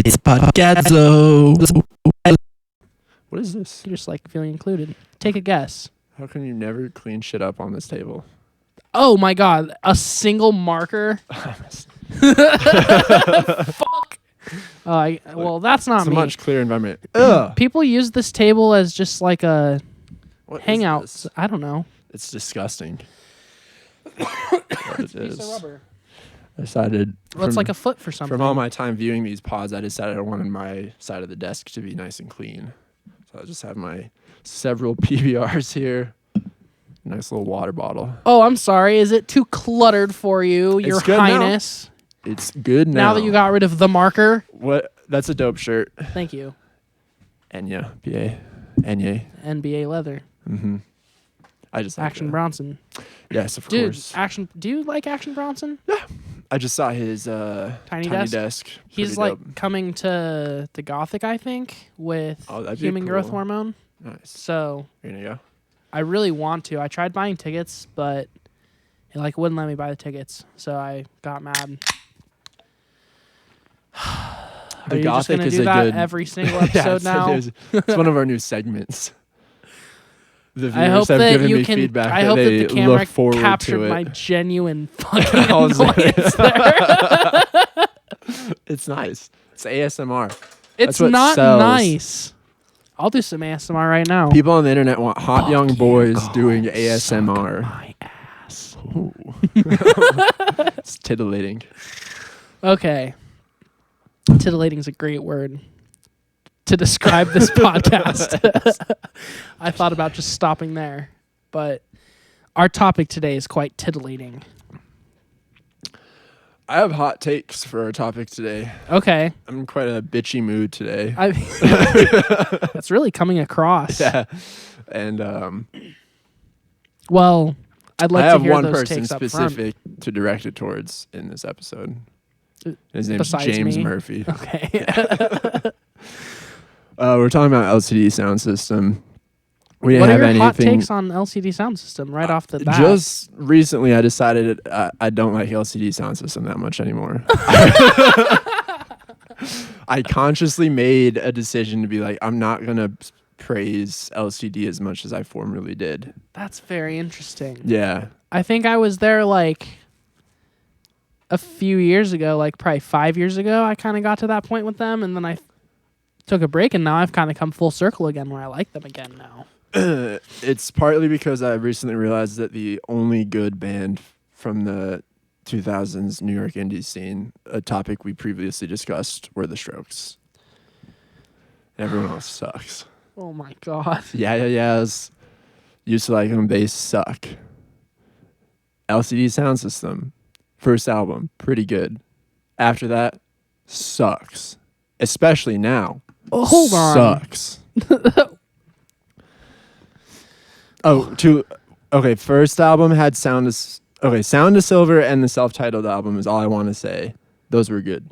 It's podcadzo. What is this? You're just like feeling included. Take a guess. How can you never clean shit up on this table? Oh my god, a single marker. Fuck. Well, that's not It's a me. much clearer environment. Ugh. People use this table as just like a What is hangout. this? I don't know. It's disgusting. What it Piece of is. rubber. I decided. Well, it's like a foot for something. From all my time viewing these pods, I decided I wanted my side of the desk to be nice and clean. So I just have my several PBRs here. Nice little water bottle. Oh, I'm sorry. Is it too cluttered for you, It's Your good now. Highness? It's good now. Now that you got rid of the marker. What? That's a dope shirt. Thank you. Enya, P.A. Enya. NBA leather. Mm-hmm. I just like Action that. Bronson. Yes, of Dude, course. Action. Do you like Action Bronson? I just saw his Tiny desk. He's Pretty like dope. coming to the Gothic, I think, with Oh, that'd be human growth cool. hormone. Nice. So Here you go. I really want to. I tried buying tickets, but it like wouldn't let me buy the tickets. So I got mad. Are you just gonna do that every single episode now? It's one of our new segments. The viewers I hope have that given you me can. feedback I that hope that they the camera look forward captured to it. my genuine fucking I was like- annoyance there. It's nice. It's ASMR. It's what not sells. nice. I'll do some ASMR right now. People on the internet want hot Fuck young you, boys God. doing Suck ASMR. my ass. Ooh. It's titillating. Okay. Titillating is a great word to describe this podcast. I thought about just stopping there, but our topic today is quite titillating. I have hot takes for our topic today. Okay. I'm in quite a bitchy mood today. That's really coming across. Yeah. And Well, I'd like I to have hear one those person takes up front. specific to direct it towards in this episode. His name's Besides James me? Murphy. Okay. We're talking about LCD sound system. We didn't What are have your hot anything. takes on LCD sound system right off the bat? Just recently, I decided I don't like LCD sound system that much anymore. I consciously made a decision to be like, I'm not gonna praise LCD as much as I formerly did. That's very interesting. Yeah. I think I was there like a few years ago, like probably 5 years ago. I kind of got to that point with them, and then I took a break, and now I've kind of come full circle again where I like them again now. It's partly because I recently realized that the only good band from the 2000s New York indie scene, a topic we previously discussed, were the Strokes. Everyone else sucks. Oh my god. Yeahs. Used to like them. They suck. LCD Sound System. First album. Pretty good. After that, sucks. Especially now. Oh, hold on. Sucks. Okay, first album had Sound to Silver and the self-titled album is all I want to say. Those were good.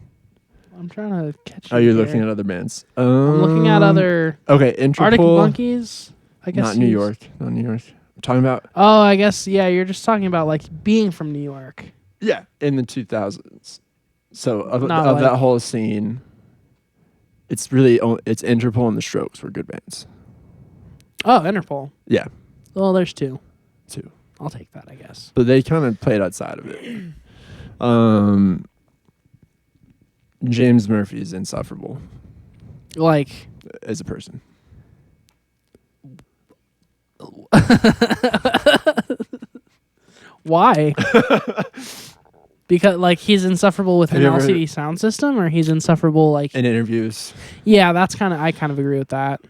I'm trying to catch you. Oh, you're here. looking at other bands. I'm looking at other Okay, Interpol. Arctic Monkeys. I guess Not New York. Not New York. I'm talking about Oh, I guess you're just talking about like being from New York. in the 2000s. So of Not that whole scene, it's Interpol and the Strokes were good bands. Oh, Interpol. Yeah, Well, there's two. too. I'll take that, I guess. But they kind of played outside of it. James Murphy is insufferable Like, as a person. why? Because like he's insufferable with Have an you ever- LCD sound system, or he's insufferable like In interviews, yeah, I kind of agree with that.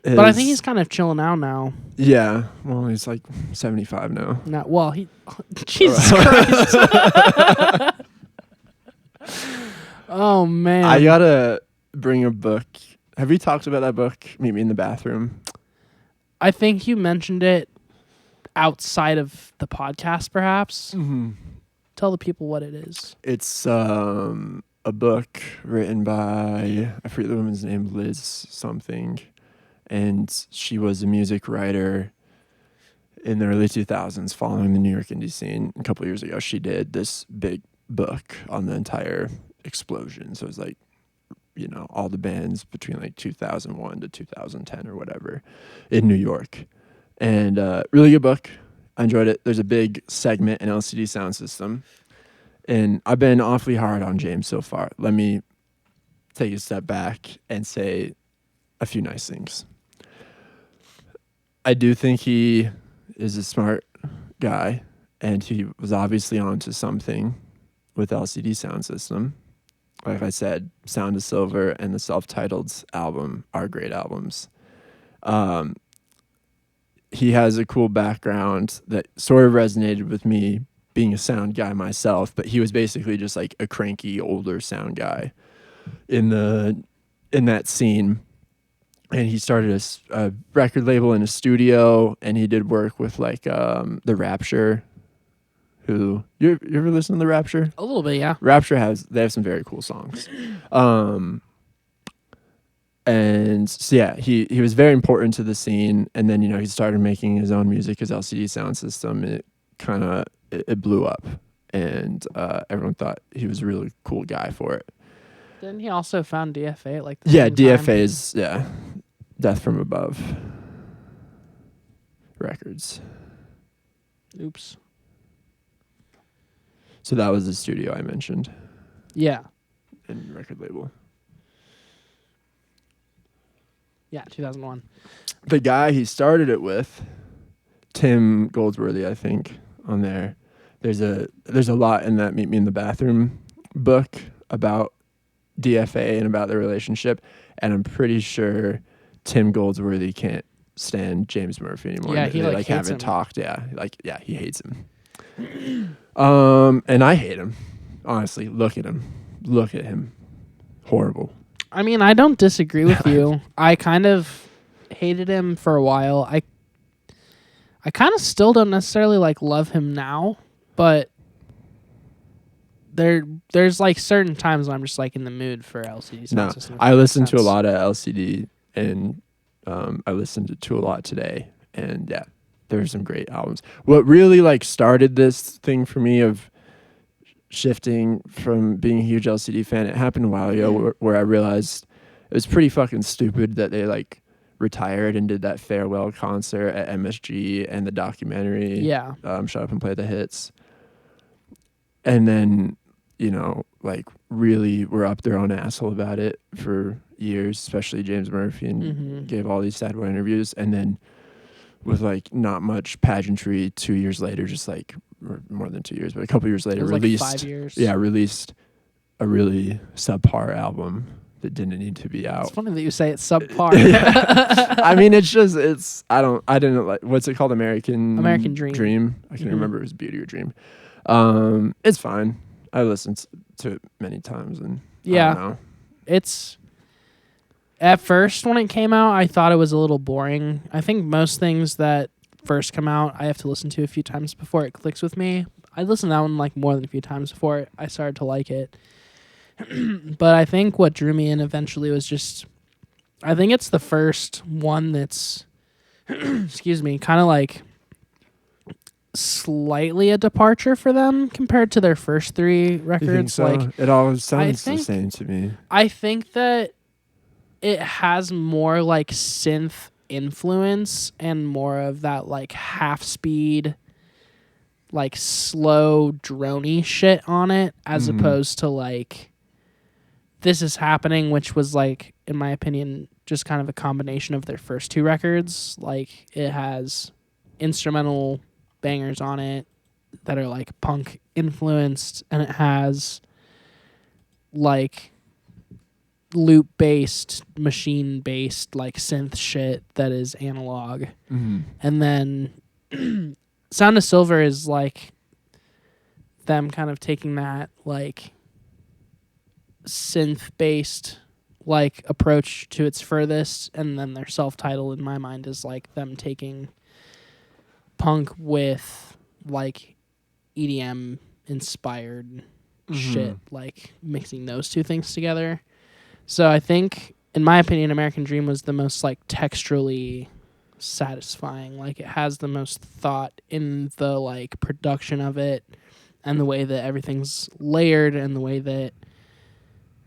But I think he's kind of chilling out now. Yeah, well, he's like 75 now. Not well, he Jesus Christ. Oh man. I gotta bring a book. Have you talked about that book? Meet Me in the Bathroom. I think you mentioned it outside of the podcast, perhaps. Mm-hmm. Tell the people what it is. It's a book written by, I forget the woman's name, Liz something, and she was a music writer in the early 2000s following the New York indie scene. A couple of years ago, she did this big book on the entire explosion. So it was like all the bands between like 2001 to 2010 or whatever in New York. And really good book. I enjoyed it. There's a big segment in LCD Sound System. And I've been awfully hard on James so far. Let me take a step back and say a few nice things. I do think he is a smart guy, and he was obviously onto something with LCD Sound System. Like I said, Sound of Silver and the self-titled album are great albums. He has a cool background that sort of resonated with me, being a sound guy myself, but he was basically just like a cranky older sound guy in that scene. And he started a record label in a studio, and he did work with like the Rapture. Who you ever listen to the Rapture? A little bit, yeah. Rapture they have some very cool songs. And so yeah, he was very important to the scene. And then he started making his own music, his LCD Sound System. And it blew up, and everyone thought he was a really cool guy for it. Then he also found DFA at like the Yeah, same DFA's Death from Above Records. Oops. So that was the studio I mentioned. Yeah. And record label. Yeah, 2001. The guy he started it with, Tim Goldsworthy, I think, on there. There's a lot in that Meet Me in the Bathroom book about DFA and about their relationship, and I'm pretty sure Tim Goldsworthy can't stand James Murphy anymore. Yeah, they hates haven't him. talked. Yeah, he hates him. And I hate him. Honestly, look at him. Horrible. I mean, I don't disagree with you. I kind of hated him for a while. I kind of still don't necessarily like love him now, but there's like certain times when I'm just like in the mood for LCD Sound System. I listen to a lot of LCD, and I listened to a lot today, and yeah, there's some great albums. What really like started this thing for me of shifting from being a huge LCD fan, it happened a while ago where I realized it was pretty fucking stupid that they like retired and did that farewell concert at MSG and the documentary. Yeah. Shut Up and Play the Hits. And then, like really were up their own asshole about it for years, especially James Murphy, and gave all these sad boy interviews. And then with like not much pageantry, 2 years later, just like or more than 2 years, but a couple years later, released like 5 years. Yeah, released a really subpar album that didn't need to be out. It's funny that you say it's subpar. I mean, I didn't like, what's it called? American Dream. I can't remember if it was Beauty or Dream. It's fine. I listened to it many times, and yeah, I don't know. It's at first when it came out, I thought it was a little boring. I think most things that first come out, I have to listen to a few times before it clicks with me. I listened to that one like more than a few times before I started to like it. But I think what drew me in eventually was just, I think it's the first one that's, excuse me, kind of like slightly a departure for them compared to their first three records. You think so? Like, it all sounds the same to me. I think that it has more like synth influence and more of that like half speed, like slow droney shit on it, as opposed to like This Is Happening, which was like, in my opinion, just kind of a combination of their first two records. Like, it has instrumental bangers on it that are like punk influenced, and it has like loop based, machine based, like synth shit that is analog. And then Sound of Silver is like them kind of taking that like synth based like approach to its furthest, and then their self-titled in my mind is like them taking punk with like EDM inspired shit, like mixing those two things together. So I think, in my opinion, American Dream was the most like texturally satisfying. Like, it has the most thought in the like production of it, and the way that everything's layered, and the way that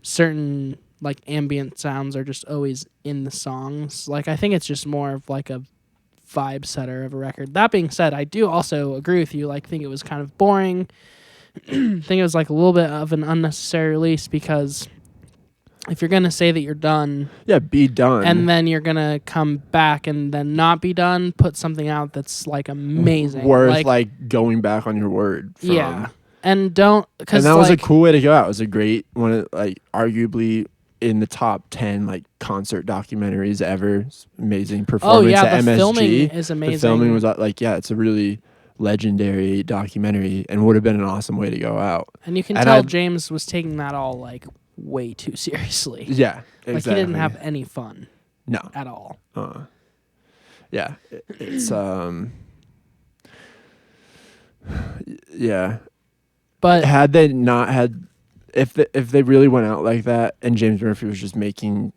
certain like ambient sounds are just always in the songs. Like I think it's just more of like a vibe setter of a record. That being said, I do also agree with you. Like think it was kind of boring. think it was like a little bit of an unnecessary release because if you're gonna say that you're done, be done, and then you're gonna come back and then not be done, put something out that's like amazing, worth like going back on your word. From. And don't because and that was a cool way to go out. It was a great one, like arguably in the top 10 like concert documentaries ever. Amazing performance at the MSG. filming is amazing. The filming was like it's a really legendary documentary and would have been an awesome way to go out. And you can tell James was taking that all like way too seriously. Yeah, exactly. Like he didn't have any fun. No, at all. Yeah, it's yeah. But had they not had, if they really went out like that, and James Murphy was just making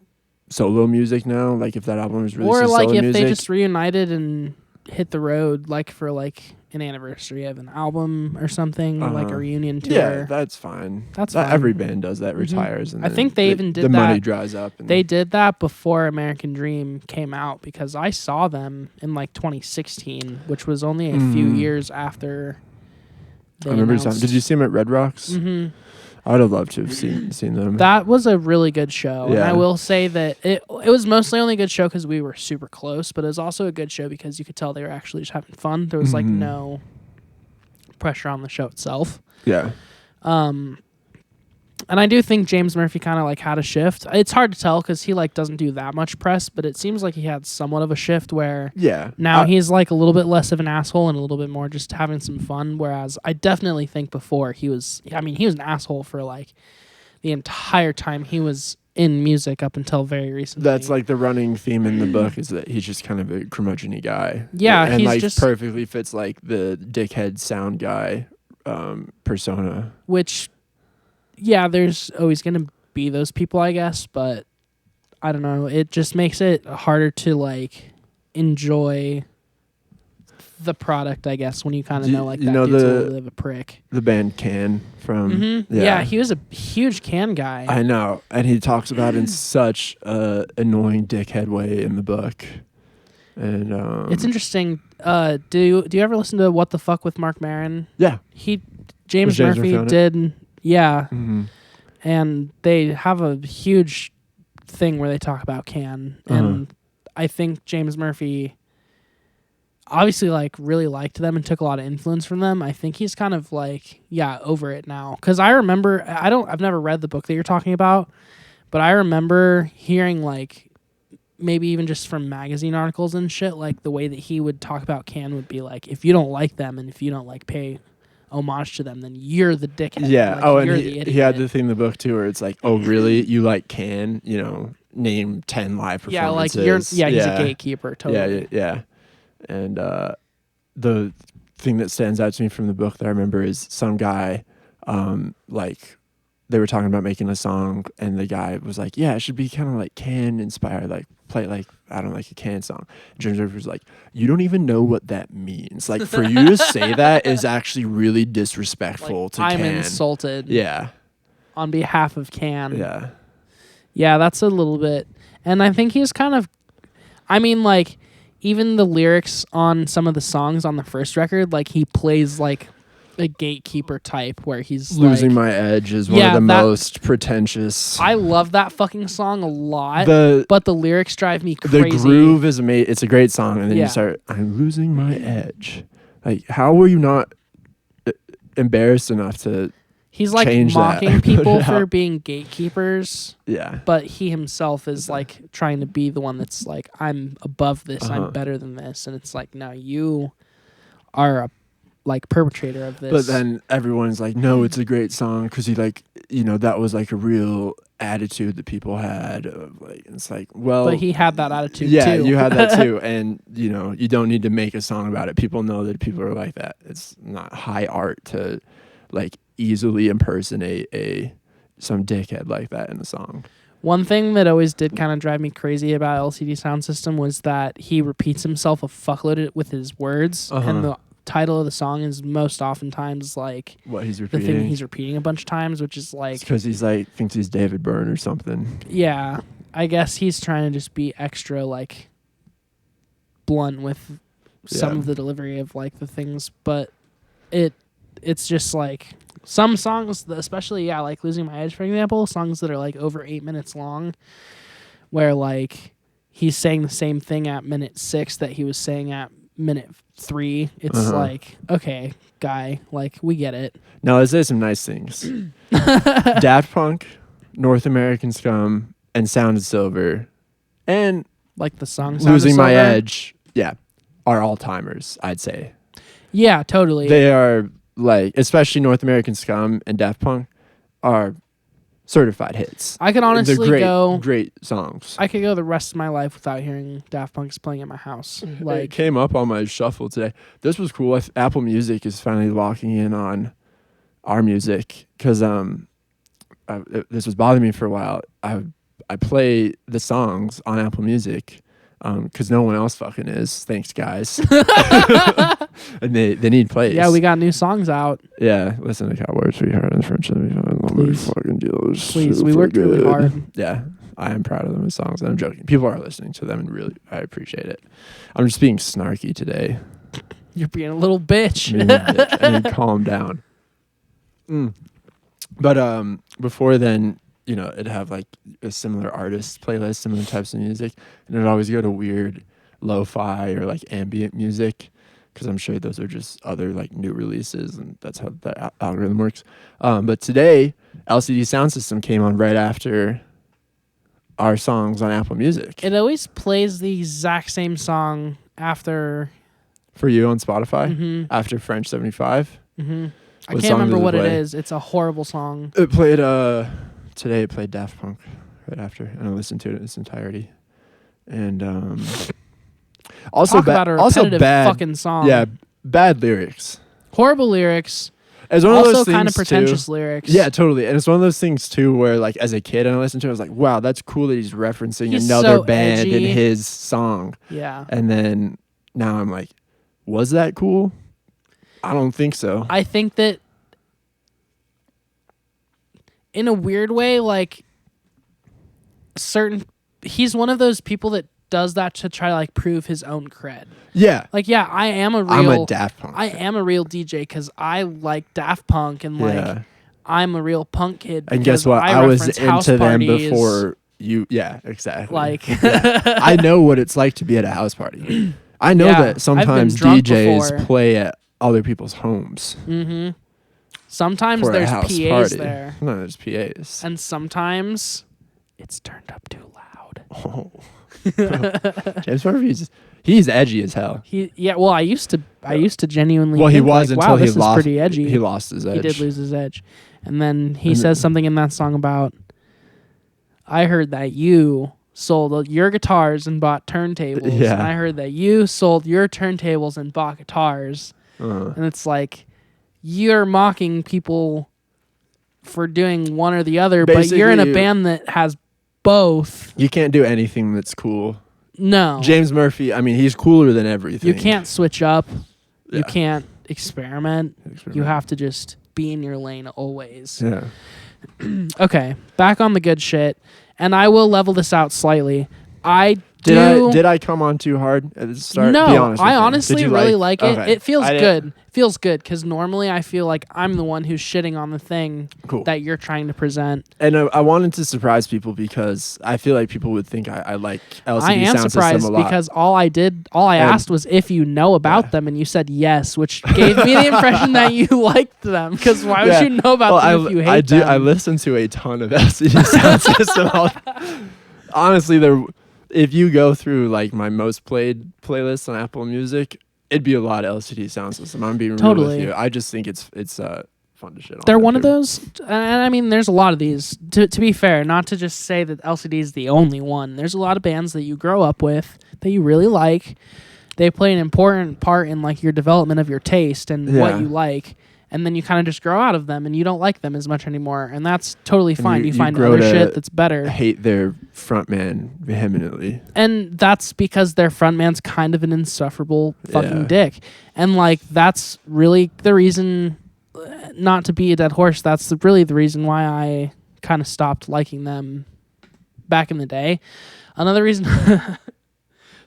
solo music now, like if that album was released or as like solo if music, they just reunited and hit the road, like for like an anniversary of an album or something, or like a reunion tour. Yeah, that's fine. That's fine. Every band does that. Retires, and I think they even did the that. money dries up. And they did that before American Dream came out because I saw them in like 2016, which was only a few years after. I remember. Did you see them at Red Rocks? Mm-hmm. I would have loved to have seen them. That was a really good show. Yeah. And I will say that it was mostly only a good show because we were super close, but it was also a good show because you could tell they were actually just having fun. There was like no pressure on the show itself. Yeah. And I do think James Murphy kind of like had a shift. It's hard to tell because he like doesn't do that much press, but it seems like he had somewhat of a shift where now he's like a little bit less of an asshole and a little bit more just having some fun. Whereas I definitely think before he was an asshole for like the entire time he was in music up until very recently. That's like the running theme in the book is that he's just kind of a curmudgeon-y guy. Yeah, and he's like just perfectly fits like the dickhead sound guy persona. Which, yeah, there's always going to be those people, I guess, but I don't know. It just makes it harder to like enjoy the product, I guess, when you kind of know like that dude's a little bit of a prick. The band Can from yeah, he was a huge Can guy. I know, and he talks about it in such a annoying dickhead way in the book. And it's interesting. Do you ever listen to What the Fuck with Mark Maron? Yeah, James Murphy did. Yeah, and they have a huge thing where they talk about Can, and I think James Murphy obviously like really liked them and took a lot of influence from them. I think he's kind of like over it now, because I remember I've never read the book that you're talking about, but I remember hearing like maybe even just from magazine articles and shit, like the way that he would talk about Can would be like, if you don't like them and if you don't like pay homage to them, then you're the dickhead. Yeah. Like, and he had the thing in the book too, where it's like, oh really, you like Can? You know, name 10 live performances. Yeah, like he's a gatekeeper. Totally. Yeah. And the thing that stands out to me from the book that I remember is some guy, like they were talking about making a song, and the guy was like, "Yeah, it should be kind of like Can inspired, like play like I don't know, like a Can song." And James Murphy was like, "You don't even know what that means. Like for you to say that is actually really disrespectful like, to I'm Can." insulted. Yeah. On behalf of Can. Yeah. Yeah, that's a little bit, and I think he's kind of, I mean, like even the lyrics on some of the songs on the first record, like he plays like a gatekeeper type where he's Losing like, My Edge is one of the most pretentious. I love that fucking song a lot, but the lyrics drive me The crazy. groove is amazing. It's a great song, and then Yeah. you start, I'm losing my edge. Like, how were you not embarrassed enough to He's like change mocking that? people for being gatekeepers. Yeah. But he himself is like trying to be the one that's like, I'm above this, I'm better than this. And it's like, no, you are a like perpetrator of this. But then everyone's like, no, it's a great song because he like, you know, that was like a real attitude that people had. Of like, it's like, well, but he had that attitude too. Yeah, you had that too. And, you know, you don't need to make a song about it. People know that people are like that. It's not high art to like easily impersonate some dickhead like that in the song. One thing that always did kind of drive me crazy about LCD Sound System was that he repeats himself a fuckload with his words, and the title of the song is most oftentimes like What he's the repeating. thing he's repeating a bunch of times, which is like, because he's like thinks he's David Byrne or something. yeah, I guess he's trying to just be extra like blunt with some Yeah. of the delivery of like the things, but it's just like some songs, especially like Losing My Edge, for example, songs that are like over 8 minutes long, where like he's saying the same thing at minute 6 that he was saying at minute 3. It's like, okay, guy, like we get it. Now let's say some nice things. Daft Punk, North American Scum, and Sound of Silver, and Like the song Sound of Losing My Silver. Edge, yeah, are all timers. I'd say Yeah, totally. they are like, especially North American Scum and Daft Punk are certified hits. I could honestly They're great songs. I could go the rest of my life without hearing Daft Punk's playing at my house. It Like, came up on my shuffle today. This was cool. Apple Music is finally locking in on our music because this was bothering me for a while. I play the songs on Apple Music because no one else fucking is. Thanks, guys. And they need plays. yeah, we got new songs out. Yeah, listen to Cowboys Sweetheart and French 75. Please. Fucking deals. Please, we worked really hard. Yeah, I am proud of them as songs. I'm joking. People are listening to them, and really, I appreciate it. I'm just being snarky today. You're being a little bitch. I need to calm down. But before then, you know, it'd have like a similar artist playlist, similar types of music, and it'd always go to weird lo-fi or like ambient music, because I'm sure those are just other like new releases, and that's how the algorithm works. But today, LCD Sound System came on right after our songs on Apple Music. It always plays the exact same song after. For you on Spotify, Mhm. after French 75. I What can't song remember does it what it play? is. It's a horrible song. It played today. It played Daft Punk right after, and I listened to it in its entirety. And also Talk about a repetitive bad fucking song. Yeah, bad lyrics. Horrible lyrics. It's one of Also those things kind of pretentious too. lyrics. Yeah, totally. And it's one of those things too where like as a kid and I listened to it, I was like, wow, that's cool that he's referencing He's another so band in edgy. his song. Yeah. And then now I'm like, was that cool? I don't think so. I think that in a weird way, like he's one of those people that does that to try to like prove his own cred. Yeah. Like, yeah, I'm a Daft Punk. I am a real DJ because I like Daft Punk and like Yeah. I'm a real punk kid. And guess because what? I was reference house into them parties. before you. Yeah, exactly. Like, I know what it's like to be at a house party. I know Yeah, that sometimes I've been drunk DJs before. play at other people's homes Mm-hmm. Sometimes for a there's house PAs party. there, No, there's PAs. and sometimes it's turned up too loud. Oh. James Murphy's he's edgy as hell. Well, I used to genuinely. Well, he think, was like, until wow, he this lost. is pretty edgy. He lost his edge. He did lose his edge, and then he And says something in that song about. I heard that you sold your guitars and bought turntables. Yeah. And I heard that you sold your turntables and bought guitars. Uh, And it's like you're mocking people for doing one or the other, but you're in a Basically, band that has both. you can't do anything that's cool. No. James Murphy, I mean, he's cooler than everything. You can't switch up. You Yeah. can't experiment. You have to just be in your lane always. Yeah. Okay, back on the good shit. And I will level this out slightly. Did I come on too hard at the start? No, Be honest with I me. honestly Did you really like it. Okay. It feels I didn't- good. Feels good because normally I feel like I'm the one who's shitting on the thing Cool. that you're trying to present. And I wanted to surprise people because I feel like people would think I like LCD I am Sound surprised System a lot. because all I asked was if you know about Yeah. them, and you said yes, which gave me the impression that you liked them. Because why would Yeah. you know about them if you hate I do. them? I listen to a ton of LCD Sound System. Honestly, if you go through like my most played playlist on Apple Music, it'd be a lot of LCD Sound System. I'm being real Totally. with you. I just think it's fun to shit on. They're that one of too. those, and I mean, there's a lot of these. To be fair, not to just say that LCD is the only one. There's a lot of bands that you grow up with that you really like. They play an important part in like your development of your taste and Yeah. what you like. and then you kind of just grow out of them and you don't like them as much anymore, and that's totally fine. You find grow other to shit that's better. Hate their frontman vehemently, and that's because their frontman's kind of an insufferable fucking dick, and like that's really the reason. Not to be a dead horse, that's really the reason why I kind of stopped liking them back in the day. Another reason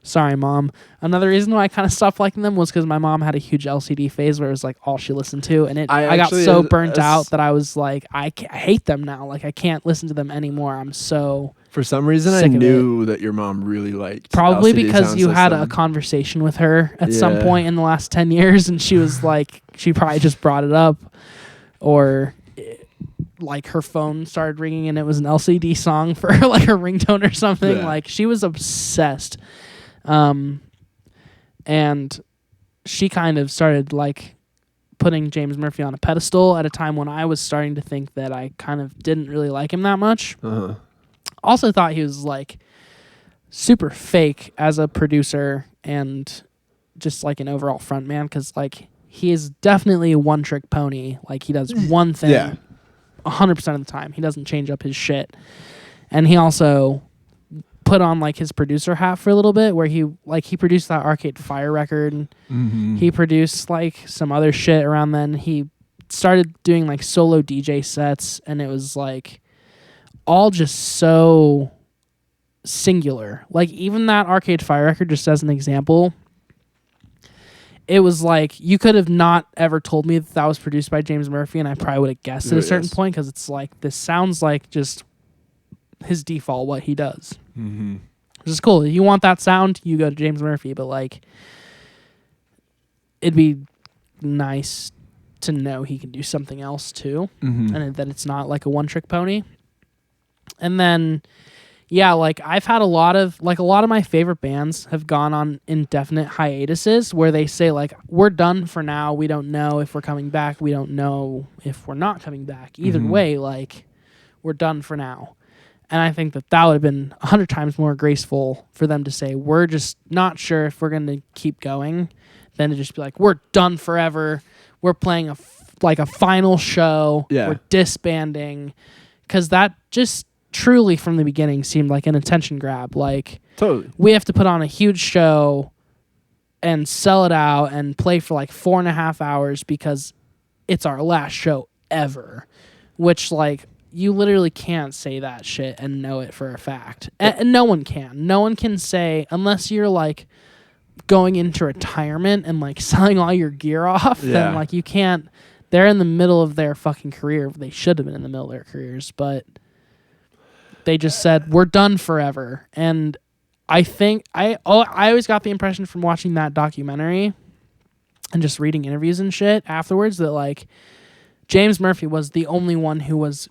sorry mom, another reason why I kind of stopped liking them was because my mom had a huge LCD phase where it was like all she listened to, and I got so burnt out that I was like, I hate them now. Like I can't listen to them anymore. I'm so for some reason I knew that your mom really liked probably LCD because you Sound had System. a conversation with her at some point in the last 10 years, and she was like, she probably just brought it up, or like her phone started ringing and it was an LCD song for like a ringtone or something. Like she was obsessed. And she kind of started like putting James Murphy on a pedestal at a time when I was starting to think that I kind of didn't really like him that much. Also thought he was like super fake as a producer and just like an overall frontman, because like he is definitely a one-trick pony. Like he does one thing 100% of the time. He doesn't change up his shit. And he also put on like his producer hat for a little bit, where he produced that Arcade Fire record. He produced like some other shit around then. He started doing like solo DJ sets, and it was like all just so singular. Like even that Arcade Fire record, just as an example, it was like you could have not ever told me that was produced by James Murphy, and I probably would have guessed at a certain point, because it's like this sounds like just his default, what he does. Which is cool. If you want that sound, you go to James Murphy, but like it'd be nice to know he can do something else too, and that it's not like a one-trick pony. And then like I've had a lot of my favorite bands have gone on indefinite hiatuses where they say like, we're done for now, we don't know if we're coming back, we don't know if we're not coming back. Either way, like we're done for now. And I think that would have been 100 times more graceful for them to say, we're just not sure if we're going to keep going, than to just be like, we're done forever, we're playing a final show, we're disbanding. Because that just truly from the beginning seemed like an attention grab. Like, totally, we have to put on a huge show and sell it out and play for like 4.5 hours because it's our last show ever. Which, like, you literally can't say that shit and know it for a fact. And no one can. No one can say, unless you're like going into retirement and like selling all your gear off, then like you can't. They're in the middle of their fucking career. They should have been in the middle of their careers, but they just said, we're done forever. And I think I always got the impression from watching that documentary and just reading interviews and shit afterwards that like James Murphy was the only one who was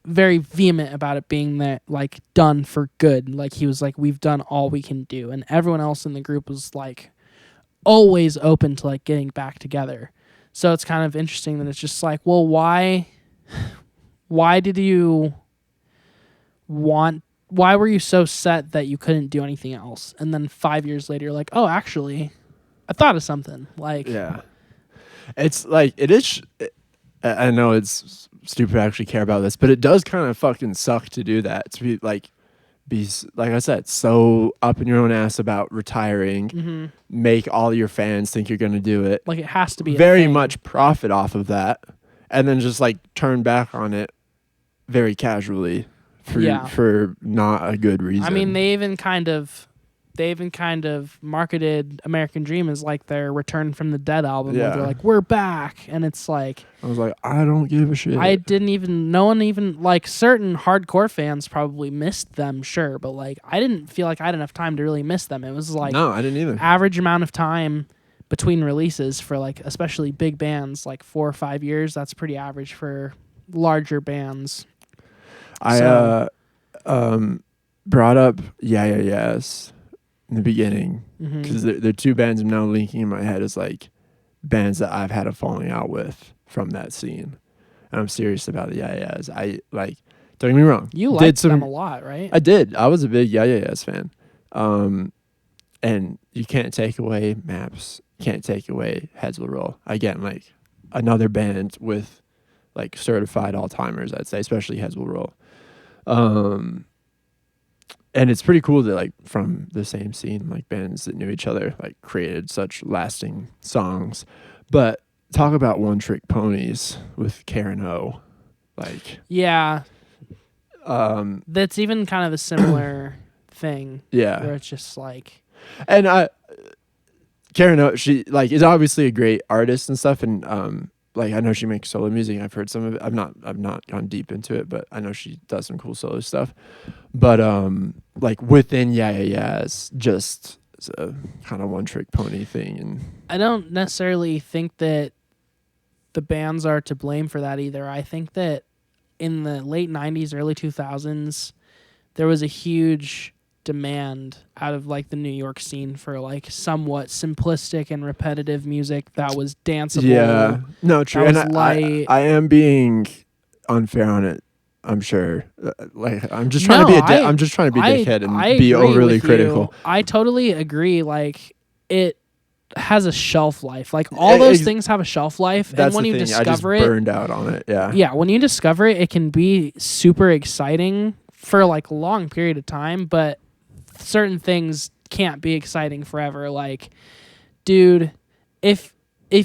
very vehement about it being that like done for good. Like he was like, we've done all we can do. And everyone else in the group was like always open to like getting back together. So it's kind of interesting that it's just like, well, why did you why were you so set that you couldn't do anything else? And then 5 years later, you're like, oh, actually, I thought of something. Like, it's like, it is, I know it's stupid to actually care about this, but it does kind of fucking suck to do that. To be like I said, so up in your own ass about retiring, make all your fans think you're going to do it. Like it has to be very much profit off of that, and then just like turn back on it very casually for not a good reason. I mean, they even kind of marketed American Dream as like their Return from the Dead album. Where they're like, we're back. And it's like, I was like, I don't give a shit. No one even, like certain hardcore fans probably missed them, sure. But like, I didn't feel like I had enough time to really miss them. It was like, no, I didn't either. Average amount of time between releases for like, especially big bands, like 4 or 5 years. That's pretty average for larger bands. I brought up Yes in the beginning because they're two bands I'm now linking in my head as like bands that I've had a falling out with from that scene, and I'm serious about the Yes. I like, don't get me wrong, you liked them a lot, right? I did. I was a big Yes fan, and you can't take away Maps, can't take away Heads Will Roll. Again, like another band with like certified all-timers, I'd say, especially Heads Will Roll. And it's pretty cool that like from the same scene, like bands that knew each other like created such lasting songs. But talk about one trick ponies with Karen O. Like Yeah. That's even kind of a similar thing. Yeah. Where it's just like, and Karen O, she like is obviously a great artist and stuff, and like I know she makes solo music. I've heard some of it. I've not gone deep into it, but I know she does some cool solo stuff. But like within Yeah Yeah Yeahs, just it's a kind of one trick pony thing. And I don't necessarily think that the bands are to blame for that either. I think that in the late 90s, early 2000s, there was a huge demand out of like the New York scene for like somewhat simplistic and repetitive music that was danceable. Yeah, no, true. And I am being unfair on it, I'm sure. Like I'm just trying to be I'm just trying to be a dickhead and be overly critical. I totally agree. Like it has a shelf life. Like all those things have a shelf life, and when you discover it, burned out on it. Yeah. Yeah, when you discover it, it can be super exciting for like a long period of time, but certain things can't be exciting forever. Like, dude, if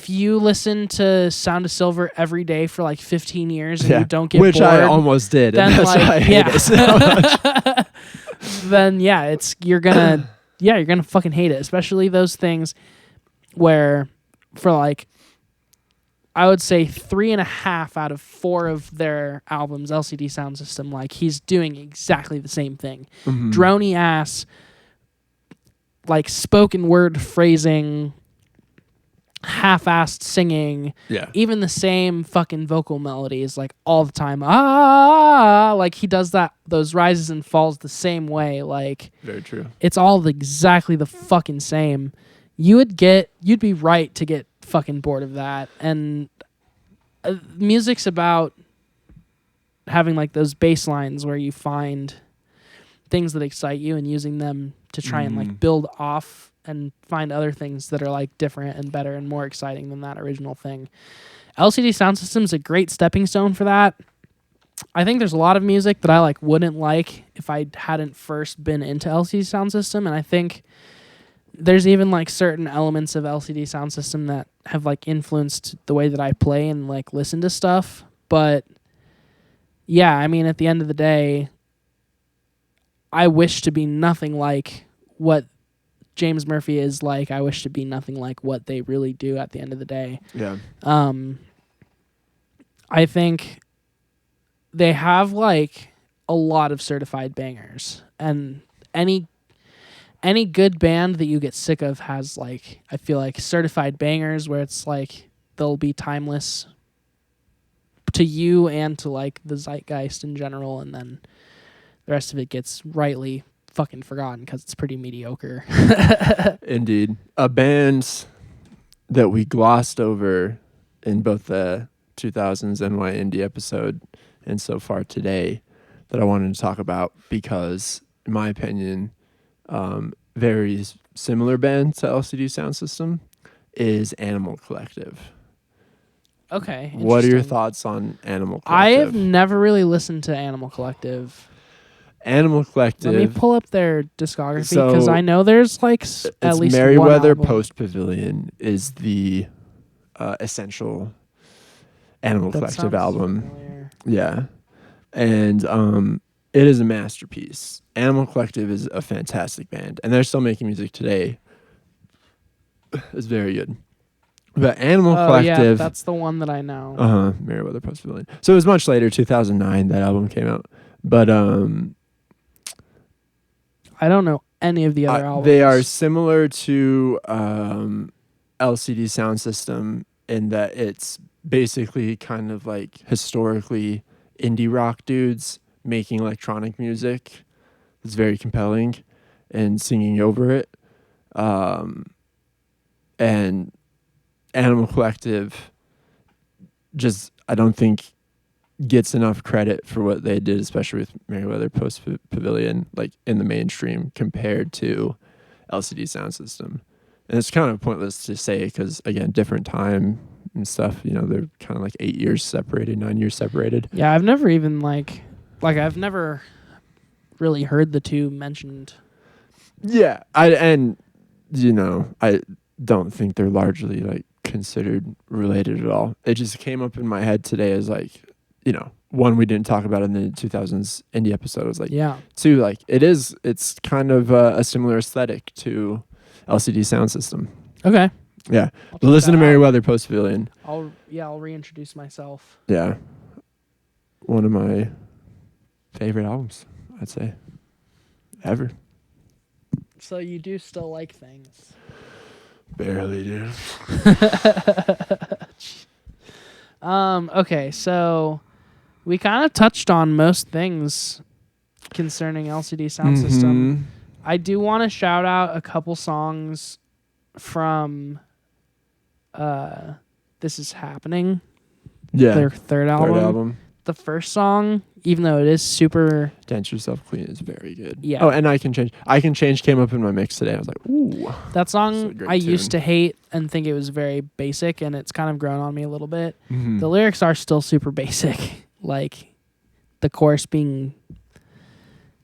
you listen to Sound of Silver every day for like 15 years and you don't get bored, I almost did, then and that's like, why I hate it so much. Then you're gonna fucking hate it, especially those things where for like I would say 3.5 out of 4 of their albums, LCD Soundsystem, like he's doing exactly the same thing. Mm-hmm. Drony ass, like spoken word phrasing, half-assed singing, even the same fucking vocal melodies, like all the time. Like he does those rises and falls the same way. Like very true. It's all exactly the fucking same. You'd be right to get fucking bored of that. And music's about having like those bass lines where you find things that excite you and using them to try and like build off and find other things that are like different and better and more exciting than that original thing. LCD Soundsystem is a great stepping stone for that. I think there's a lot of music that I like wouldn't like if I hadn't first been into LCD Soundsystem, and I think there's even like certain elements of LCD Soundsystem that have like influenced the way that I play and like listen to stuff. But yeah, I mean, at the end of the day, I wish to be nothing like what James Murphy is like. I wish to be nothing like what they really do at the end of the day. Yeah. I think they have like a lot of certified bangers, and any good band that you get sick of has like, I feel like certified bangers where it's like they'll be timeless to you and to like the zeitgeist in general, and then the rest of it gets rightly fucking forgotten because it's pretty mediocre. Indeed. A band that we glossed over in both the 2000s NY Indie episode and so far today that I wanted to talk about because, in my opinion, very similar band to LCD Soundsystem is Animal Collective. Okay. What are your thoughts on Animal Collective? I have never really listened to Animal Collective. Animal Collective. Let me pull up their discography because I know there's like at least Merriweather one album. Post Pavilion is the essential Animal Collective album. Familiar. Yeah. And it is a masterpiece. Animal Collective is a fantastic band, and they're still making music today. It's very good. But Animal Collective... yeah, that's the one that I know. Merriweather Post Pavilion. So it was much later, 2009, that album came out. But I don't know any of the other albums. They are similar to LCD Soundsystem in that it's basically kind of like historically indie rock dudes making electronic music. It's very compelling and singing over it. And Animal Collective just, I don't think, gets enough credit for what they did, especially with Merriweather Post Pavilion, like in the mainstream compared to LCD Soundsystem. And it's kind of pointless to say because, again, different time, and stuff. You know, they're kind of like 8 years separated, 9 years separated. Yeah, I've never even I've never really heard the two mentioned. Yeah, I don't think they're largely like considered related at all. It just came up in my head today as like, one we didn't talk about in the 2000s indie episode. It was like, Yeah. two, like it's kind of a similar aesthetic to LCD Sound System. Okay. Yeah, I'll check listen to that out. Merriweather Post Pavilion. I'll reintroduce myself. Yeah, one of my favorite albums, I'd say, ever. So you do still like things. Barely do. Okay, so we kind of touched on most things concerning LCD Sound System. I do want to shout out a couple songs from This Is Happening. Yeah, Their third album. The first song, even though it is super... Dance Yourself Clean is very good. Yeah. Oh, and I Can Change came up in my mix today. I was like, ooh. That song That's a great I tune. used to hate and think it was very basic, and it's kind of grown on me a little bit. Mhm. The lyrics are still super basic. Like, the chorus being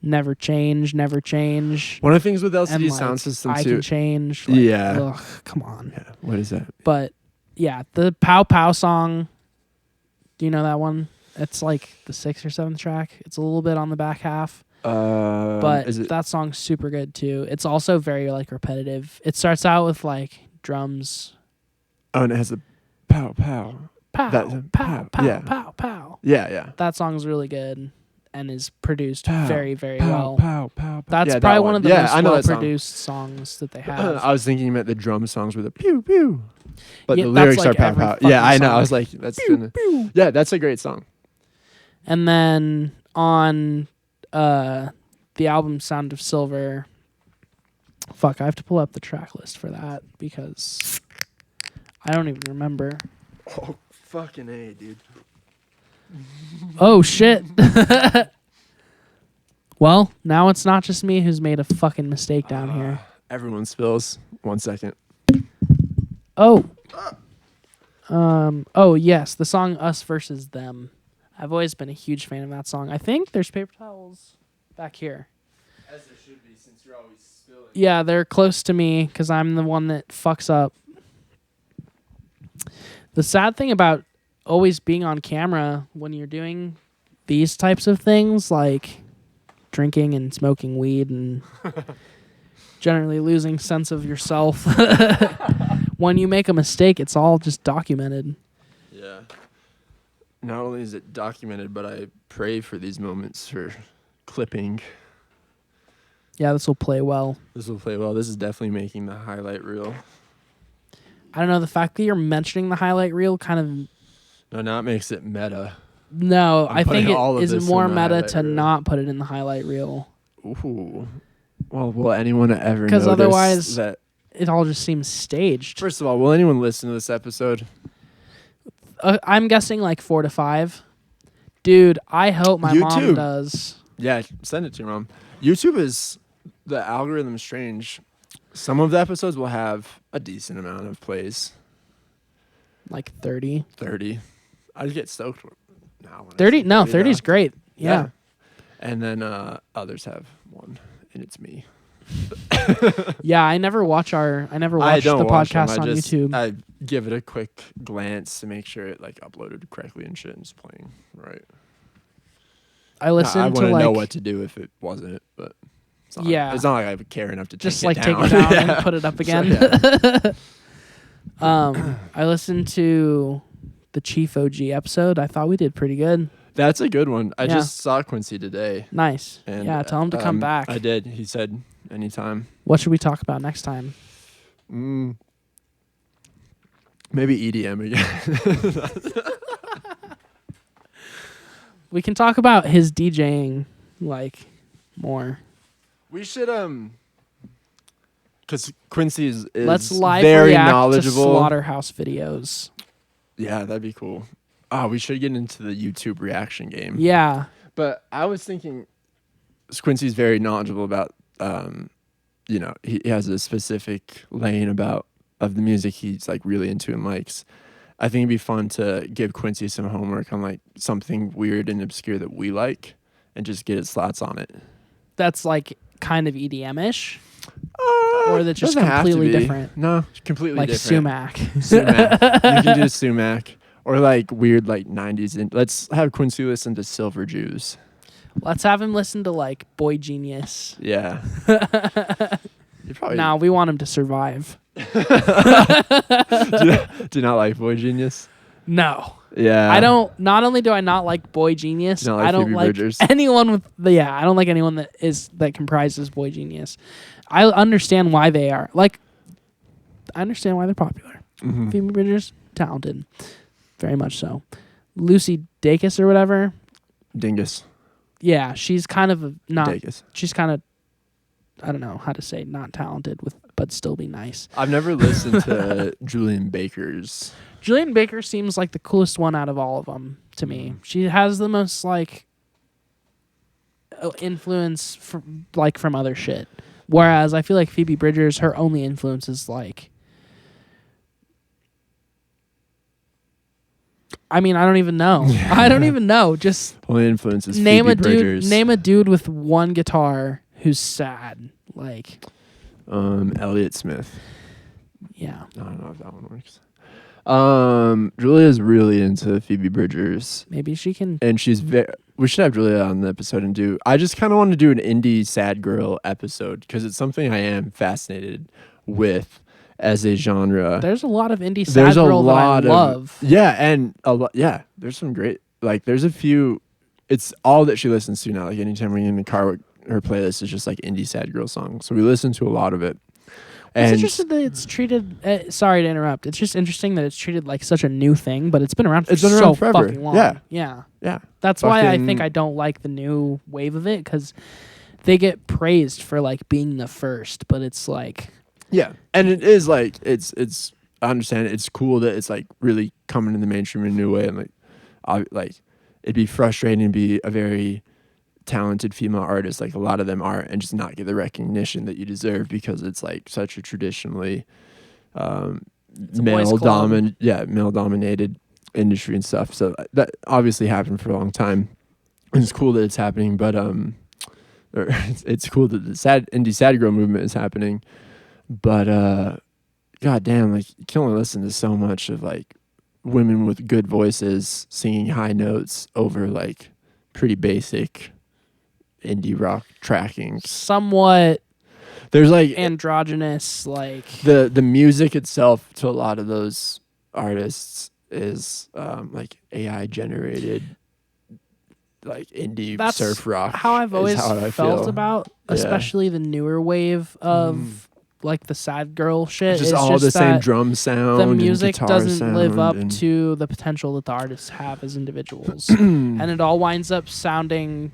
never change, never change. One of the things with LCD And, like, Sound System I too. can change. Like, Yeah. Ugh, come on. Yeah. What is that? But, yeah, the Pow Pow song, do you know that one? It's like the 6th or 7th track. It's a little bit on the back half. But is it? that song's super good too. It's also very like repetitive. It starts out with like drums. Oh, and it has a pow pow. Pow, That- pow, pow, yeah. pow, pow. Yeah. That song's really good and is produced Pow, very, very Pow, well. pow, pow, pow. That's Yeah, that probably one of the Yeah, most I know that song. well-produced songs that they have. I was thinking you meant the drum songs with the pew pew. But Yeah, the that's lyrics like are pow every pow. fucking Yeah, I know. I song. was like, yeah, that's a great song. And then on the album Sound of Silver, fuck, I have to pull up the track list for that because I don't even remember. Oh, fucking A, dude. Oh, shit. Well, now it's not just me who's made a fucking mistake down here. Everyone spills. 1 second. Oh. Oh, yes, the song Us Versus Them. I've always been a huge fan of that song. I think there's paper towels back here. As there should be, since you're always spilling. Yeah, they're close to me because I'm the one that fucks up. The sad thing about always being on camera when you're doing these types of things, like drinking and smoking weed and generally losing sense of yourself, when you make a mistake, it's all just documented. Yeah. Not only is it documented, but I pray for these moments for clipping. Yeah, this will play well. This will play well. This is definitely making the highlight reel. I don't know, the fact that you're mentioning the highlight reel kind of... No, now it makes it meta. No, I'm I think putting all it of this is in more the meta highlight to reel. not put it in the highlight reel. Ooh. Well, will anyone ever notice 'Cause otherwise- that? It all just seems staged. First of all, will anyone listen to this episode? I'm guessing like 4 to 5. Dude, I hope my mom YouTube. does. Yeah, send it to your mom. YouTube is the algorithm strange. Some of the episodes will have a decent amount of plays. Like 30. 30. I get stoked now. when I 30? see No, 30 30 is great. Yeah. And then others have one, and it's me. Yeah, I never watch the watch them. podcast on YouTube. I give it a quick glance to make sure it like uploaded correctly and shit and it's playing right. I listen I to want to like know what to do if it wasn't, but it's not, Yeah. it's not like I care enough to just take like it take down. it down Yeah. and put it up So, again. yeah. I listened to the Chief OG episode. I thought we did pretty good. That's a good one. I Yeah. just saw Quincy today. Nice. And, Yeah, tell him to come back. I did. He said anytime. What should we talk about next time? Maybe EDM again. We can talk about his DJing like more. We should because Quincy is Let's live very react to knowledgeable. Slaughterhouse videos. Yeah, that'd be cool. Oh, we should get into the YouTube reaction game. Yeah. But I was thinking, Quincy's very knowledgeable about, he has a specific lane of the music he's like really into and likes. I think it'd be fun to give Quincy some homework on like something weird and obscure that we like, and just get his thoughts on it. That's like kind of EDM-ish, or that's just Doesn't have to completely be. different. No, completely Like different. sumac. Sumac. You can do sumac or like weird like 90s. And let's have Quincy listen to Silver Jews. Let's have him listen to like Boy Genius. Yeah. You probably Nah, we want him to survive. do not like Boy Genius. No. Yeah. I don't. Not only do I not like Boy Genius, You don't like I don't Phoebe like Bridgers? anyone with the. Yeah, I don't like anyone that comprises Boy Genius. I understand why they are like. I understand why they're popular. Mhm. Phoebe Bridgers, talented, very much so. Lucy Dacus or whatever. Dingus. Yeah, she's kind of not. Dacus. She's kind of. I don't know how to say not talented but still be nice. I've never listened to Julian Baker's. Julian Baker seems like the coolest one out of all of them to me. She has the most like influence from other shit. Whereas I feel like Phoebe Bridgers, her only influence is like, I mean, I don't even know. I don't even know. Just Only influence is name Phoebe a dude. Bridgers. Name a dude with one guitar who's sad. Like, Elliott Smith. yeah. I don't know if that one works. Julia's really into Phoebe Bridgers, Maybe she can. and she's we should have Julia on the episode and do. I just kind of want to do an indie sad girl episode because it's something I am fascinated with as a genre. There's a lot of indie sad There's a girl that I lot of love. and a lot. Yeah, there's some great. Like, there's a few. It's all that she listens to now. Like, anytime we're in the car, her playlist is just like indie sad girl songs. So we listen to a lot of it. It's And interesting that it's treated. Sorry to interrupt. It's just interesting that it's treated like such a new thing, but it's been around for It's been so around forever. fucking long. Yeah. Yeah. yeah, That's why I Fucking- think I don't like the new wave of it because they get praised for like being the first, but it's like yeah, and it is like it's. I understand it's cool that it's like really coming in the mainstream in a new way, and like it'd be frustrating to be a very talented female artist like a lot of them are and just not get the recognition that you deserve because it's like such a traditionally male dominated industry and stuff. So that obviously happened for a long time, and it's cool that it's happening. But it's cool that the indie sad girl movement is happening. But god damn, like you can only listen to so much of like women with good voices singing high notes over like pretty basic indie rock tracking. somewhat There's like androgynous, like the music itself to a lot of those artists is like AI generated, like indie That's surf rock. how I've is always how I felt feel. about, Yeah. especially the newer wave of like the sad girl shit. Just It's all the same that drum sound. the and music guitar doesn't live sound up and- to the potential that the artists have as individuals. And it all winds up sounding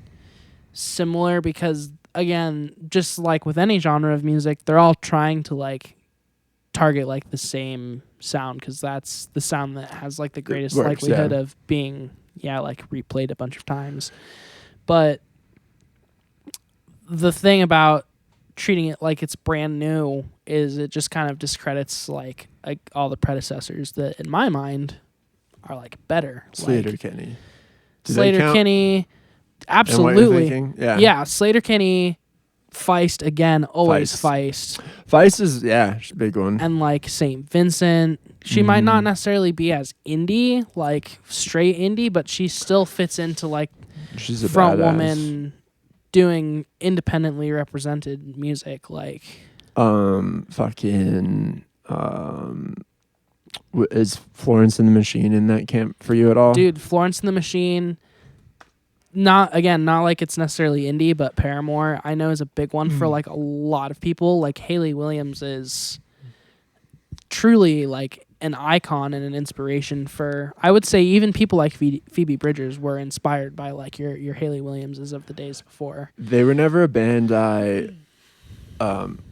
similar because, again, just like with any genre of music, they're all trying to like target like the same sound because that's the sound that has like the greatest works, likelihood yeah. of being like replayed a bunch of times. But the thing about treating it like it's brand new is it just kind of discredits like all the predecessors that in my mind are like better. Slater Like, Kenny. Do they Slater count Kinney, in what you're absolutely. thinking? Yeah. Yeah, Slater Kinney, Feist again, always Feist. Feist. Feist is she's a big one. And like St. Vincent, she might not necessarily be as indie, like straight indie, but she still fits into like She's a front badass. woman doing independently represented music. Like is Florence and the Machine in that camp for you at all? dude, Florence and the Machine. Not like it's necessarily indie, but Paramore I know is a big one for like a lot of people. Like Hayley Williams is truly like an icon and an inspiration for, I would say, even people like Phoebe Bridgers were inspired by like your Hayley Williamses of the days before. They were never a band I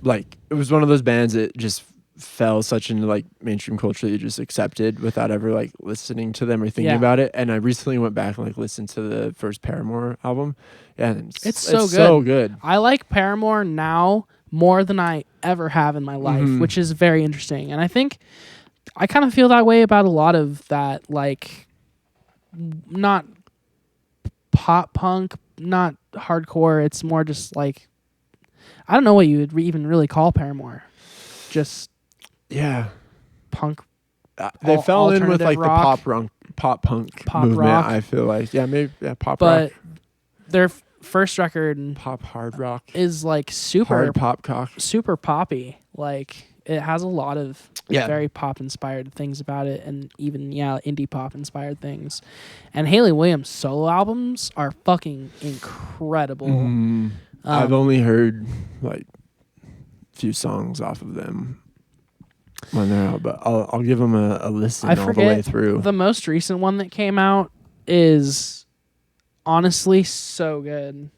like. It was one of those bands that just fell such into like mainstream culture that you just accepted without ever like listening to them or thinking Yeah. about it. And I recently went back and like listened to the first Paramore album. Yeah, and It's so so good. I like Paramore now more than I ever have in my life, Mhm. which is very interesting. And I think I kind of feel that way about a lot of that, like, not pop punk, not hardcore. It's more just like, I don't know what you would even really call Paramore. Just punk. They fell in with like rock, the pop punk pop movement. rock. I feel like maybe pop but rock, their first record pop hard rock is like super hard pop cock. super poppy. Like it has a lot of very pop inspired things about it, and even indie pop inspired things. And Hayley Williams solo albums are fucking incredible. I've only heard like a few songs off of them when they're out, but I'll give them a listen all the way through. The most recent one that came out is honestly so good.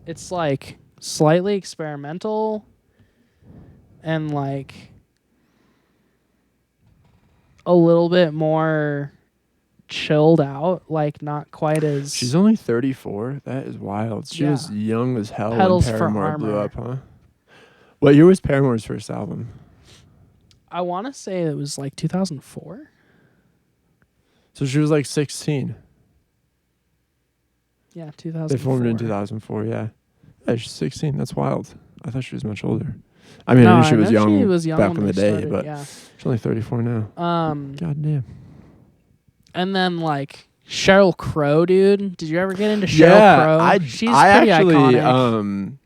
It's like slightly experimental and like a little bit more chilled out, like not quite as... She's only 34. That is wild. She was young as hell Pedals when for Paramore blew Armor. up, huh? What year was Paramore's first album? I want to say it was like 2004. So she was like 16. Yeah, 2004. They formed in 2004, yeah. Yeah, she's 16. That's wild. I thought she was much older. I mean, I knew she was young, back when in the they day, started, but yeah. she's only 34 now. God damn. And then like Sheryl Crow, dude. Did you ever get into Sheryl Crow? She's pretty actually, iconic.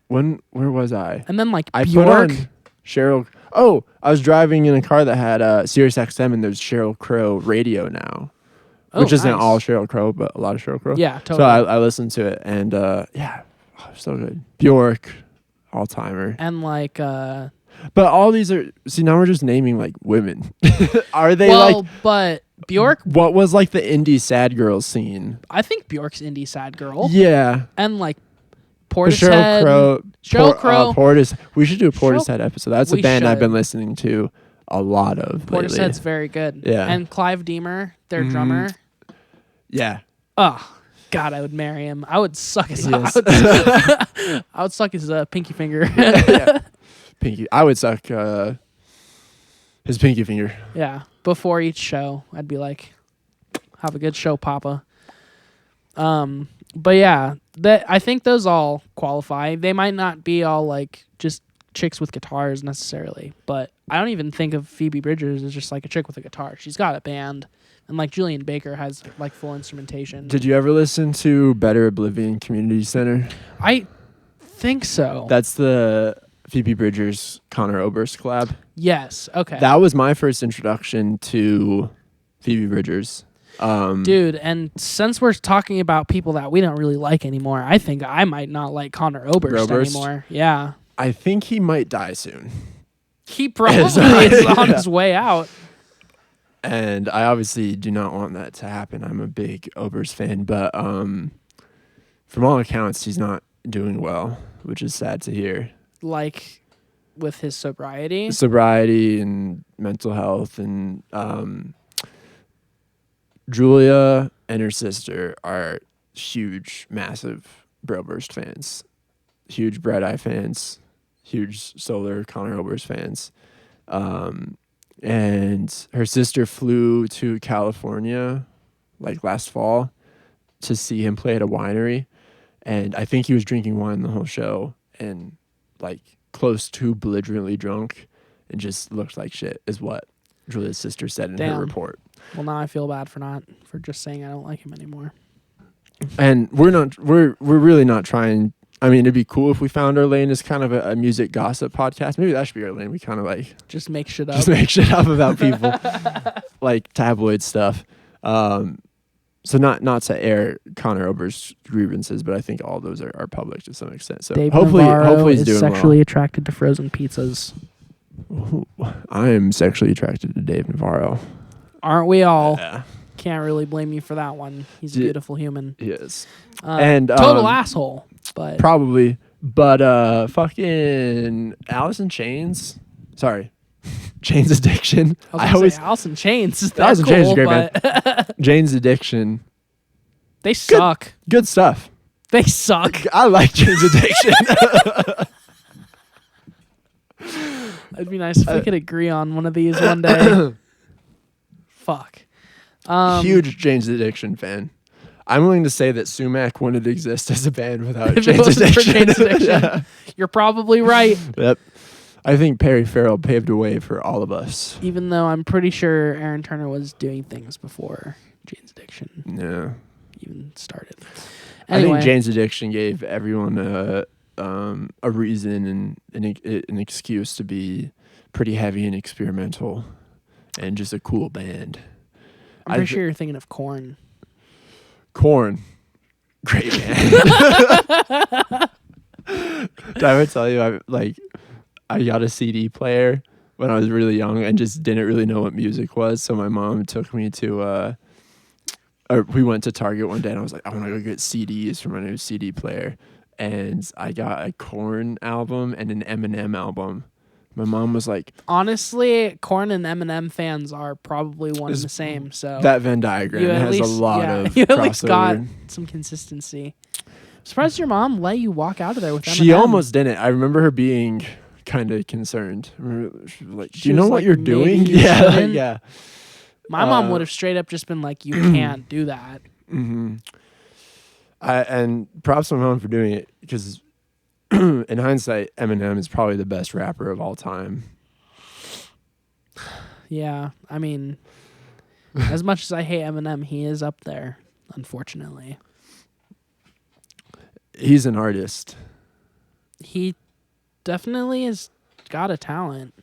where was I? And then like I Bjork. put on Sheryl. Oh, I was driving in a car that had Sirius XM, and there's Sheryl Crow radio now, which isn't all Sheryl Crow, but a lot of Sheryl Crow. Yeah, totally. So I listened to it, and so good. Bjork, all timer. And like but all these are, see, now we're just naming like women. Are they like, but Bjork, what was like the indie sad girl scene? I think Bjork's indie sad girl. Yeah. And like But Portishead. Sheryl Crow. We should do a Portishead episode. That's a band I've been listening to a lot of lately. Portishead's very good. Yeah. And Clive Deemer, their drummer. Yeah. Oh, God, I would marry him. I would suck his I would suck his pinky finger. Yeah. Pinky. I would suck his pinky finger. Yeah. Before each show, I'd be like, have a good show, Papa. But yeah, I think those all qualify. They might not be all like just chicks with guitars necessarily, but I don't even think of Phoebe Bridgers as just like a chick with a guitar. She's got a band, and like Julian Baker has like full instrumentation. Did you ever listen to Better Oblivion Community Center? I think so. That's the Phoebe Bridgers Connor Oberst collab. Yes. Okay. That was my first introduction to Phoebe Bridgers. Dude, and since we're talking about people that we don't really like anymore, I think I might not like Connor Oberst anymore. Yeah. I think he might die soon. He probably is on his way out. And I obviously do not want that to happen. I'm a big Oberst fan, but from all accounts, he's not doing well, which is sad to hear. Like with his sobriety? Sobriety and mental health, and Julia and her sister are huge, massive Broburst fans. Huge Bread Eye fans. Huge Solar Connor Oberst fans. And her sister flew to California like last fall to see him play at a winery. And I think he was drinking wine the whole show and like close to belligerently drunk and just looked like shit is what Julia's sister said in her report. Well, now I feel bad for just saying I don't like him anymore. And we're really not trying. I mean, it'd be cool if we found our lane as kind of a music gossip podcast. Maybe that should be our lane. We kind of like just make shit up. Just make shit up about people, like tabloid stuff. So not to air Connor Oberst's grievances, but I think all those are public to some extent. So Dave hopefully he's is doing sexually attracted to frozen pizzas. I am sexually attracted to Dave Navarro. Aren't we all? Yeah. Can't really blame you for that one. He's a beautiful human. He is. And total asshole. But probably. But fucking Alice in Chains. Sorry. Chains Addiction. I always say Alice in Chains. Alice in Chains is a great band. Chains Addiction. They suck. Good stuff. They suck. I like Chains Addiction. It'd be nice if we could agree on one of these one day. Fuck. Huge Jane's Addiction fan. I'm willing to say that Sumac wouldn't exist as a band without If it Jane's wasn't for Addiction. Jane's Addiction. Yeah. You're probably right. Yep. I think Perry Farrell paved the way for all of us. Even though I'm pretty sure Aaron Turner was doing things before Jane's Addiction Yeah. even started. I Anyway, think Jane's Addiction gave everyone a reason and an excuse to be pretty heavy and experimental and just a cool band. I'm pretty sure you're thinking of Korn. Korn. Great band. Did I ever tell you I got a CD player when I was really young and just didn't really know what music was. So my mom took me to we went to Target one day and I was like, I want to go get CDs for my new CD player. And I got a Korn album and an Eminem album. My mom was like, Honestly, Korn and Eminem fans are probably one and the same. So that Venn diagram has a lot of you at least got crossover. some consistency. Surprised your mom let you walk out of there with Eminem. She almost didn't. I remember her being kind of concerned. She was like, do you know what you're doing? maybe you Yeah, shouldn't. yeah. My mom would have straight up just been like, you can't do that. Mm-hmm. And props to my mom for doing it because in hindsight, Eminem is probably the best rapper of all time. Yeah, I mean, as much as I hate Eminem, he is up there, unfortunately. He's an artist. He definitely has got a talent.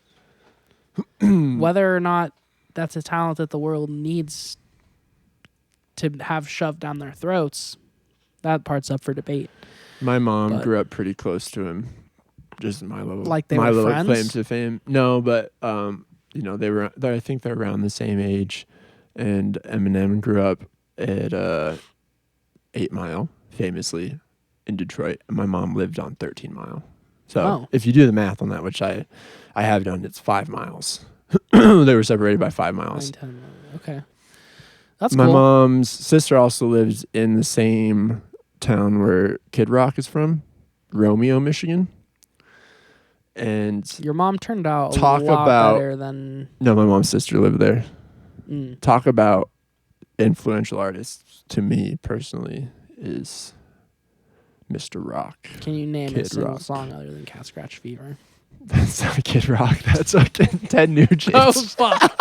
Whether or not that's a talent that the world needs to have shoved down their throats, that part's up for debate. My mom But- grew up pretty close to him. Just my little, Like they my were little friends? claim to fame. No, but they were. I think they're around the same age. And Eminem grew up at 8 Mile, famously in Detroit. And my mom lived on 13 Mile. So Oh. if you do the math on that, which I have done, it's 5 miles. They were separated by 5 miles. 9, 10, okay. That's My cool. mom's sister also lives in the same town where Kid Rock is from, Romeo, Michigan. And Your mom turned out Talk a lot about- better than... no, my mom's sister lived there. Mm. Talk about influential artists to me personally is Mr. Rock. Can you name a Kid single Rock. song other than Cat Scratch Fever? That's not Kid Rock. That's fucking Ted Nugent. Oh, fuck.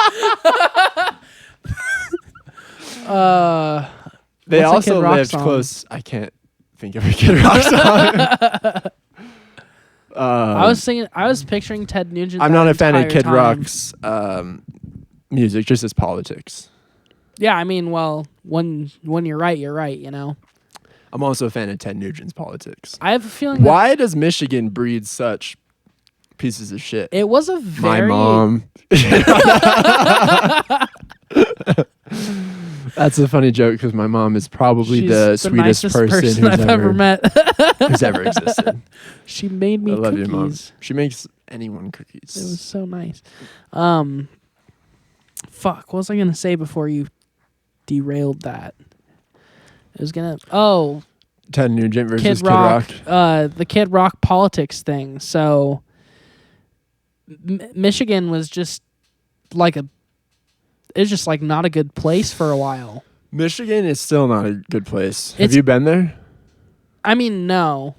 They what's a also Kid Rock lived song? close. I can't think of a Kid Rock song. I was picturing Ted Nugent. I'm that not a fan of entire Kid time. Rock's music, just his politics. Yeah, I mean, well, when you're right, you know. I'm also a fan of Ted Nugent's politics. I have a feeling that Why does Michigan breed such pieces of shit? it was a My very mom. That's a funny joke because my mom is probably she's the sweetest nicest person who's I've ever met. who's ever existed. She made me I love cookies. your mom. She makes anyone cookies. It was so nice. Fuck, what was I gonna say before you derailed that? I was gonna Ted Nugent versus Kid Rock, the Kid Rock politics thing. So Michigan was just like it's just like not a good place for a while. Michigan is still not a good place. Have It's- you been there? I mean, no.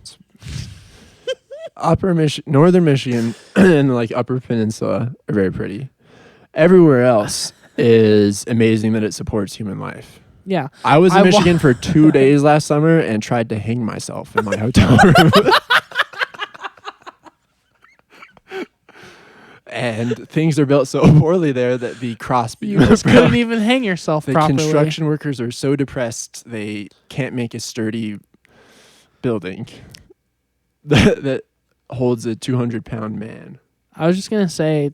Northern Michigan and like Upper Peninsula are very pretty. Everywhere else is amazing that it supports human life. Yeah. I was in I wa- Michigan for 2 days last summer and tried to hang myself in my hotel room. And things are built so poorly there that the crossbeam You just couldn't even hang yourself the properly. construction workers are so depressed they can't make a sturdy building that holds a 200-pound man. I was just gonna say,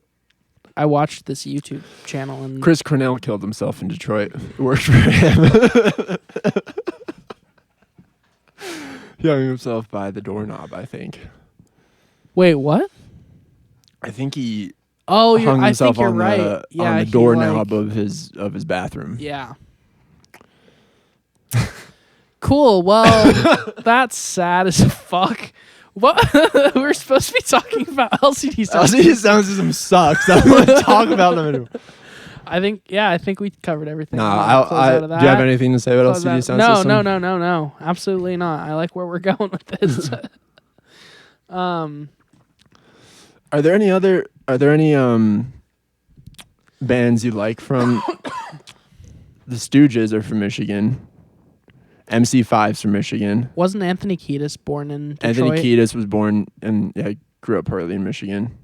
I watched this YouTube channel and Chris Cornell killed himself in Detroit. It worked for him. He hung himself by the doorknob, I think. wait, what? I think he Oh, hung I himself think you're on right. the Yeah, on the he, doorknob like- of his bathroom. Yeah. Cool. Well, that's sad as fuck. What? We're supposed to be talking about LCD sound. LCD sound system sucks. I don't want to talk about them anymore. I think we covered everything. No, Out do you have anything to say about Close LCD out- sound no, system? no, absolutely not. I like where we're going with this. Are there any bands you like from the Stooges are from Michigan. MC5's from Michigan. Wasn't Anthony Kiedis born in Detroit? Anthony Kiedis was born and grew up partly in Michigan.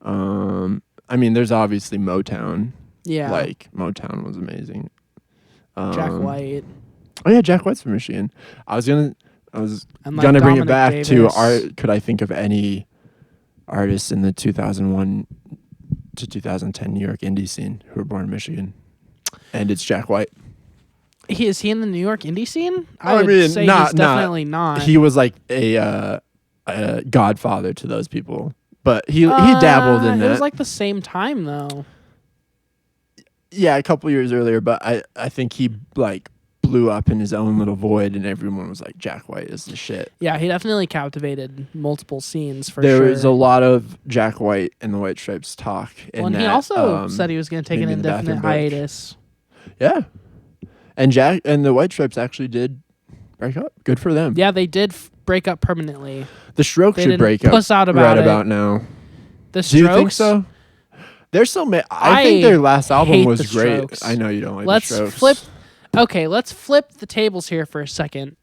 I mean, there's obviously Motown. Yeah. Like Motown was amazing. Jack White. Oh yeah, Jack White's from Michigan. I was And, like, gonna bring it Dominic back Davis. to art. Could I think of any artists in the 2001 to 2010 New York indie scene who were born in Michigan? And it's Jack White. Is he in the New York indie scene? I would mean, say not- he's definitely not. He was like a godfather to those people, but he dabbled in that. It was like the same time though. Yeah, a couple years earlier, but I think he like blew up in his own little void, and everyone was like, Jack White is the shit. Yeah, he definitely captivated multiple scenes for There sure. was a lot of Jack White and the White Stripes talk. Well, and he also said he was going to take an maybe the indefinite bathroom break. hiatus. Yeah, and Jack and the White Stripes actually did break up. Good for them. Yeah, they did break up permanently. The Strokes They should didn't break up puss out about right it. about now. The Do Strokes. you think so? There's so many. I think their last album hate was the great. Strokes. I know you don't like Let's the Strokes. flip. Okay, let's flip the tables here for a second.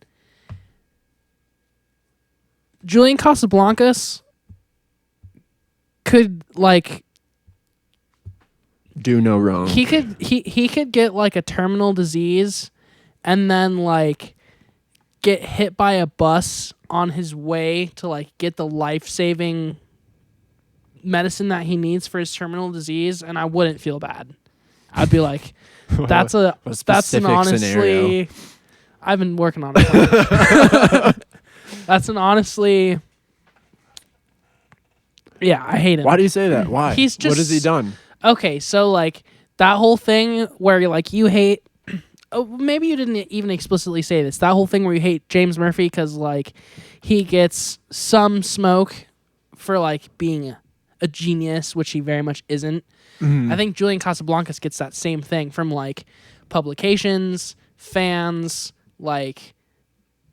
Julian Casablancas could like Do no wrong. he could get like a terminal disease and then like get hit by a bus on his way to like get the life-saving medicine that he needs for his terminal disease, and I wouldn't feel bad. I'd be like, that's an specific honestly scenario. I've been working on it. That's an honestly yeah, I hate him. Why do you say that? Why? He's what has he just- done? Okay, so like that whole thing where you're like you hate maybe you didn't even explicitly say this. That whole thing where you hate James Murphy because like he gets some smoke for like being a genius, which he very much isn't. Mm-hmm. I think Julian Casablancas gets that same thing from like publications, fans, like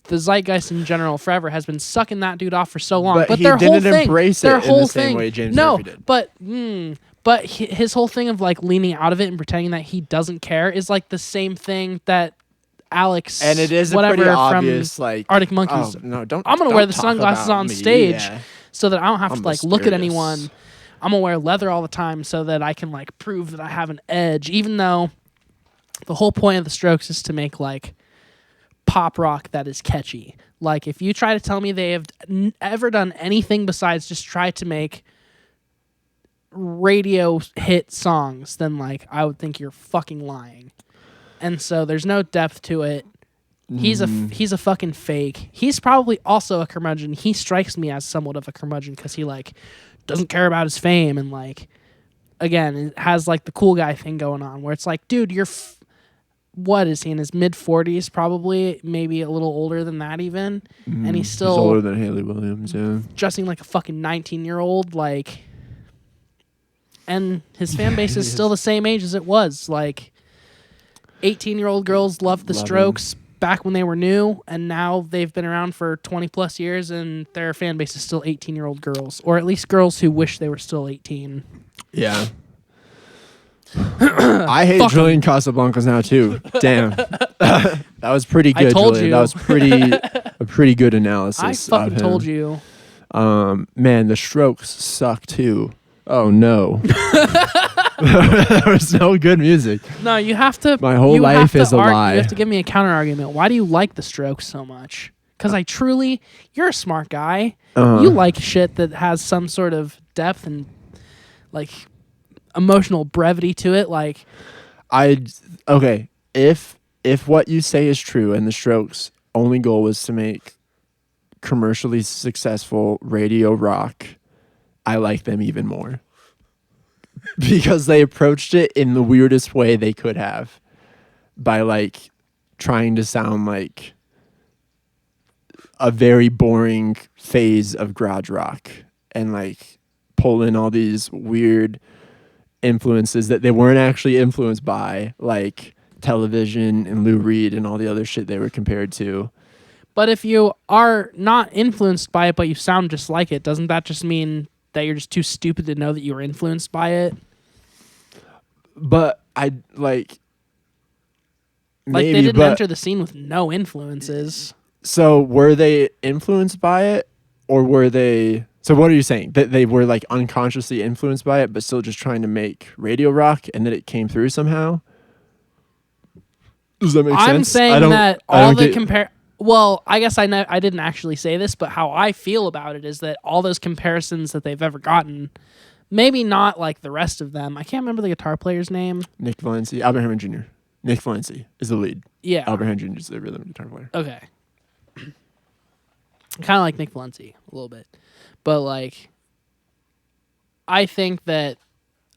the zeitgeist in general forever has been sucking that dude off for so long. But he their whole didn't thing, embrace their it in whole the same thing, way James no, Murphy did. but his whole thing of like leaning out of it and pretending that he doesn't care is like the same thing that Alex And it is whatever pretty from obvious, like Arctic Monkeys. Oh, no, don't. I'm gonna don't wear the talk sunglasses about on me. stage Yeah. so that I don't have to I'm like look at mysterious. anyone. I'm gonna wear leather all the time so that I can like prove that I have an edge, even though the whole point of the Strokes is to make like pop rock that is catchy. Like if you try to tell me they have ever done anything besides just try to make radio hit songs, then like I would think you're fucking lying. And so there's no depth to it. He's a fucking fake. He's probably also a curmudgeon. He strikes me as somewhat of a curmudgeon because he like doesn't care about his fame and like again it has like the cool guy thing going on where it's like, dude, you're what is he in his mid 40s? Probably maybe a little older than that even, and he's still older than Haley Williams. Yeah. dressing like a fucking 19-year-old like, and his fan base is still the same age as it was like. 18-year-old girls loved the Love Strokes back when they were new, and now they've been around for 20 plus years, and their fan base is still 18-year-old girls, or at least girls who wish they were still 18. Yeah. I hate Fuck Julian Casablancas now too. Damn. That was pretty good. I told Julian. you. That was a pretty good analysis. I fucking of him. told you. Man, the Strokes suck too. Oh no. There was no good music. No, you have to. My whole you have life to is a lie. You have to give me a counter argument. Why do you like the Strokes so much? Because I truly, you're a smart guy. You like shit that has some sort of depth and like emotional brevity to it. Like, Okay, if what you say is true and the Strokes' only goal was to make commercially successful radio rock, I like them even more. Because they approached it in the weirdest way they could have by like trying to sound like a very boring phase of garage rock and like pull in all these weird influences that they weren't actually influenced by, like Television and Lou Reed and all the other shit they were compared to. But if you are not influenced by it, but you sound just like it, doesn't that just mean that you're just too stupid to know that you were influenced by it? But I like Like maybe, they didn't but, enter the scene with no influences. So were they influenced by it, or were they? So what are you saying? That they were like unconsciously influenced by it, but still just trying to make radio rock, and that it came through somehow? Does that make sense? I'm saying that all the Well, I guess I didn't actually say this, but how I feel about it is that all those comparisons that they've ever gotten, maybe not like the rest of them. I can't remember the guitar player's name. Nick Valenci, Albert Hammond Jr. Nick Valenci is the lead. Yeah. Albert Hammond Jr. is the rhythm guitar player. Okay. Kind of like Nick Valenci a little bit. But like I think that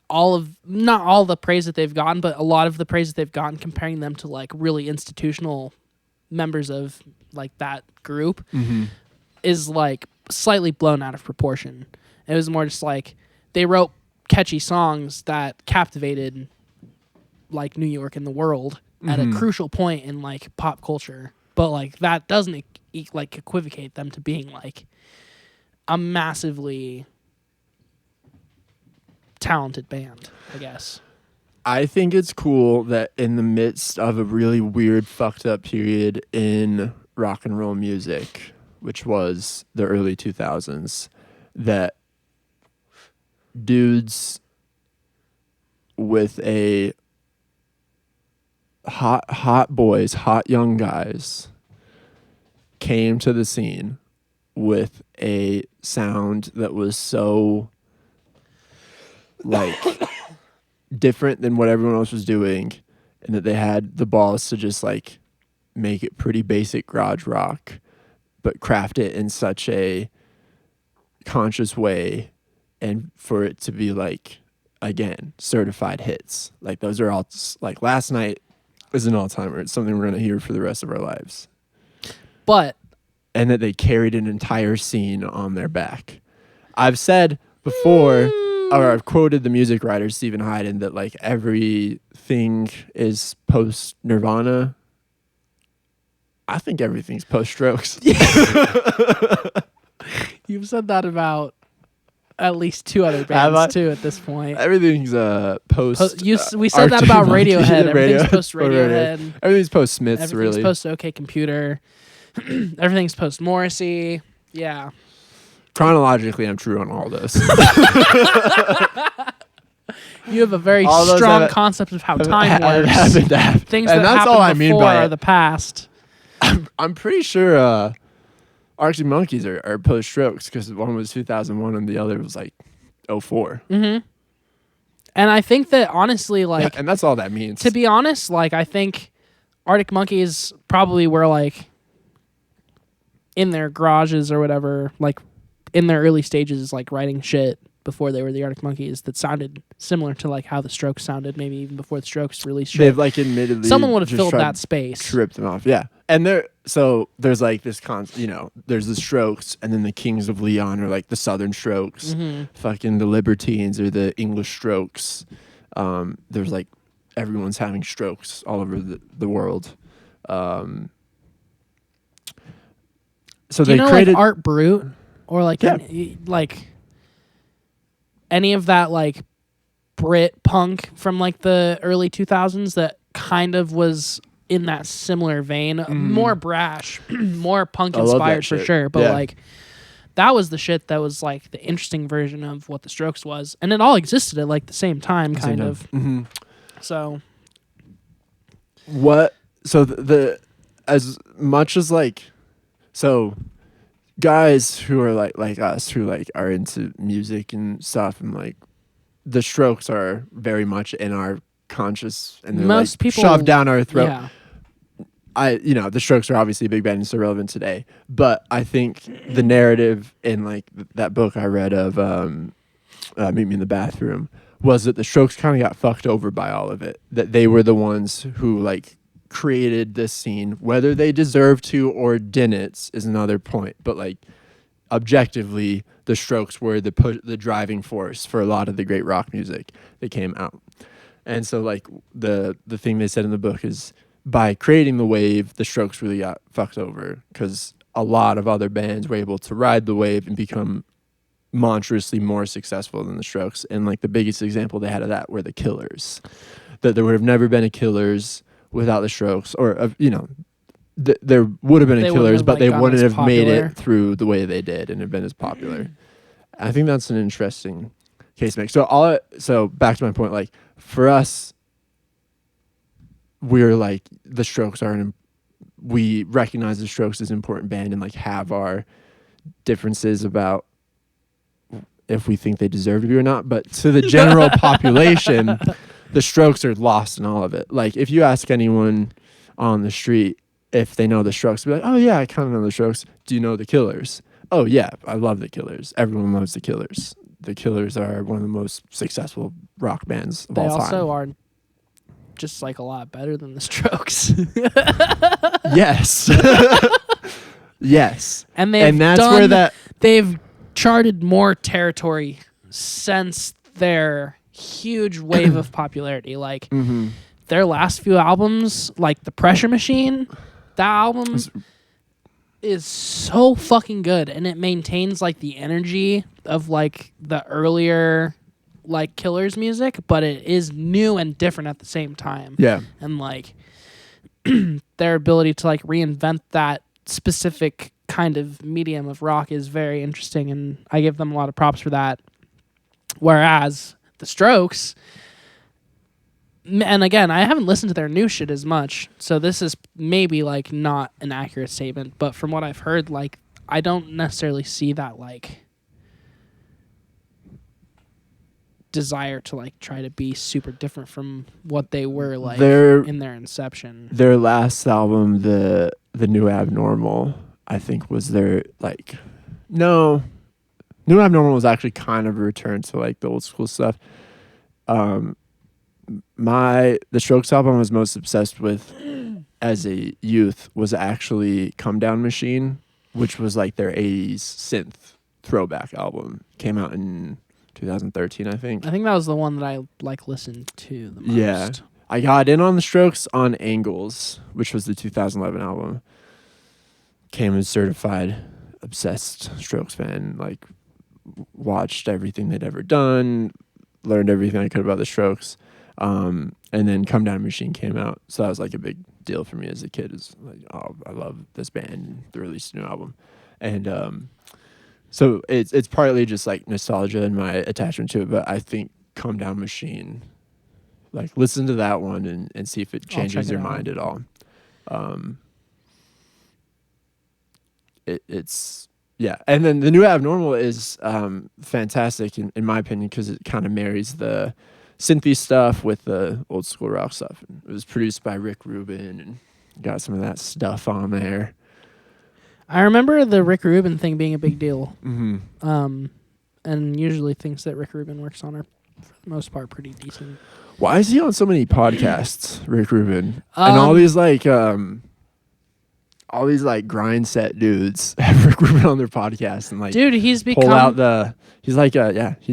not all the praise that they've gotten, but a lot of the praise that they've gotten comparing them to like really institutional members of like that group is like slightly blown out of proportion. It was more just like they wrote catchy songs that captivated like New York and the world at a crucial point in like pop culture, but like that doesn't like equivocate them to being like a massively talented band, I guess. I think it's cool that in the midst of a really weird, fucked up period in rock and roll music, which was the early 2000s, that dudes with a hot boys, hot young guys came to the scene with a sound that was so like different than what everyone else was doing, and that they had the balls to just like make it pretty basic garage rock but craft it in such a conscious way, and for it to be like, again, certified hits. Like those are all like Last Night is an all-timer. It's something we're going to hear for the rest of our lives. And that they carried an entire scene on their back. I've said before, or I've quoted the music writer Stephen Hyden, that like everything is post Nirvana. I think everything's post Strokes. You've said that about at least two other bands too at this point. Everything's post. We said that about Radiohead. Everything's post Radiohead. Everything's post Smiths. Everything's really. Post OK Computer. Everything's post Morrissey. Yeah. Chronologically, I'm true on all those. You have a very strong concept of how time works. Things that happened before are the past. I'm pretty sure Arctic Monkeys are post Strokes, because one was 2001 and the other was like 2004. And I think that honestly, like, yeah, and that's all that means. To be honest, like, I think Arctic Monkeys probably were like in their garages or whatever, like in their early stages, like writing shit before they were the Arctic Monkeys that sounded similar to like how the Strokes sounded, maybe even before the Strokes released shit. They've like admittedly someone would have filled that space, tripped them off. Yeah, and there's like this there's the Strokes, and then the Kings of Leon are like the Southern Strokes, fucking the Libertines or the English Strokes. There's like everyone's having strokes all over the world. So do they created like Art Brut or like like any of that like Brit punk from like the early 2000s that kind of was in that similar vein, more brash, more punk inspired for sure, but like that was the shit that was like the interesting version of what the Strokes was, and it all existed at like the same time, kind of. So what? So the as much as like, so guys who are like us who like are into music and stuff, and like the Strokes are very much in our conscious, and they're most like people shoved down our throat. Yeah. The Strokes are obviously a big band and so relevant today, but I think the narrative in like that book I read of Meet Me in the Bathroom was that the Strokes kind of got fucked over by all of it. That they were the ones who like created this scene. Whether they deserve to or didn't is another point. But like objectively, the Strokes were the driving force for a lot of the great rock music that came out. And so like the thing they said in the book is by creating the wave, the Strokes really got fucked over because a lot of other bands were able to ride the wave and become monstrously more successful than the Strokes. And like the biggest example they had of that were the Killers. That there would have never been a Killers without the Strokes, or there would have been a Killers, but they wouldn't have made it through the way they did and have been as popular. I think that's an interesting case mix. So back to my point, like for us, we're like the Strokes we recognize the Strokes as an important band and like have our differences about if we think they deserve to be or not. But to the general population, the Strokes are lost in all of it. Like if you ask anyone on the street if they know the Strokes, they'll be like, oh yeah, I kind of know the Strokes. Do you know the Killers? Oh yeah, I love the Killers. Everyone loves the Killers. The Killers are one of the most successful rock bands of all time. They also are just like a lot better than the Strokes. Yes. Yes. And they've charted more territory since their huge wave of popularity. Like their last few albums, like The Pressure Machine, that album is so fucking good, and it maintains like the energy of like the earlier like Killers music, but it is new and different at the same time. Yeah. And like their ability to like reinvent that specific kind of medium of rock is very interesting, and I give them a lot of props for that. Whereas the Strokes, and again, I haven't listened to their new shit as much, so this is maybe like not an accurate statement, but from what I've heard, like I don't necessarily see that like desire to like try to be super different from what they were like in their inception. Their last album, the New Abnormal, I think was their like New Abnormal was actually kind of a return to like the old school stuff. The Strokes album I was most obsessed with as a youth was actually Come Down Machine, which was like their 80s synth throwback album. Came out in 2013, I think. I think that was the one that I like listened to the most. Yeah. I got in on the Strokes on Angles, which was the 2011 album. Came as certified obsessed Strokes fan, like watched everything they'd ever done, learned everything I could about the Strokes. And then Come Down Machine came out. So that was like a big deal for me as a kid. Is like, oh, I love this band. They released a new album. And so it's partly just like nostalgia and my attachment to it, but I think Come Down Machine, like listen to that one and see if it changes your mind at all. It's yeah. And then the New Abnormal is fantastic in my opinion because it kind of marries the synthy stuff with the old school rock stuff. And it was produced by Rick Rubin and got some of that stuff on there. I remember the Rick Rubin thing being a big deal. Mm-hmm. And usually things that Rick Rubin works on are, for the most part, pretty decent. Why is he on so many podcasts, Rick Rubin? And all these grind set dudes have Rick Rubin on their podcast and like, dude, he's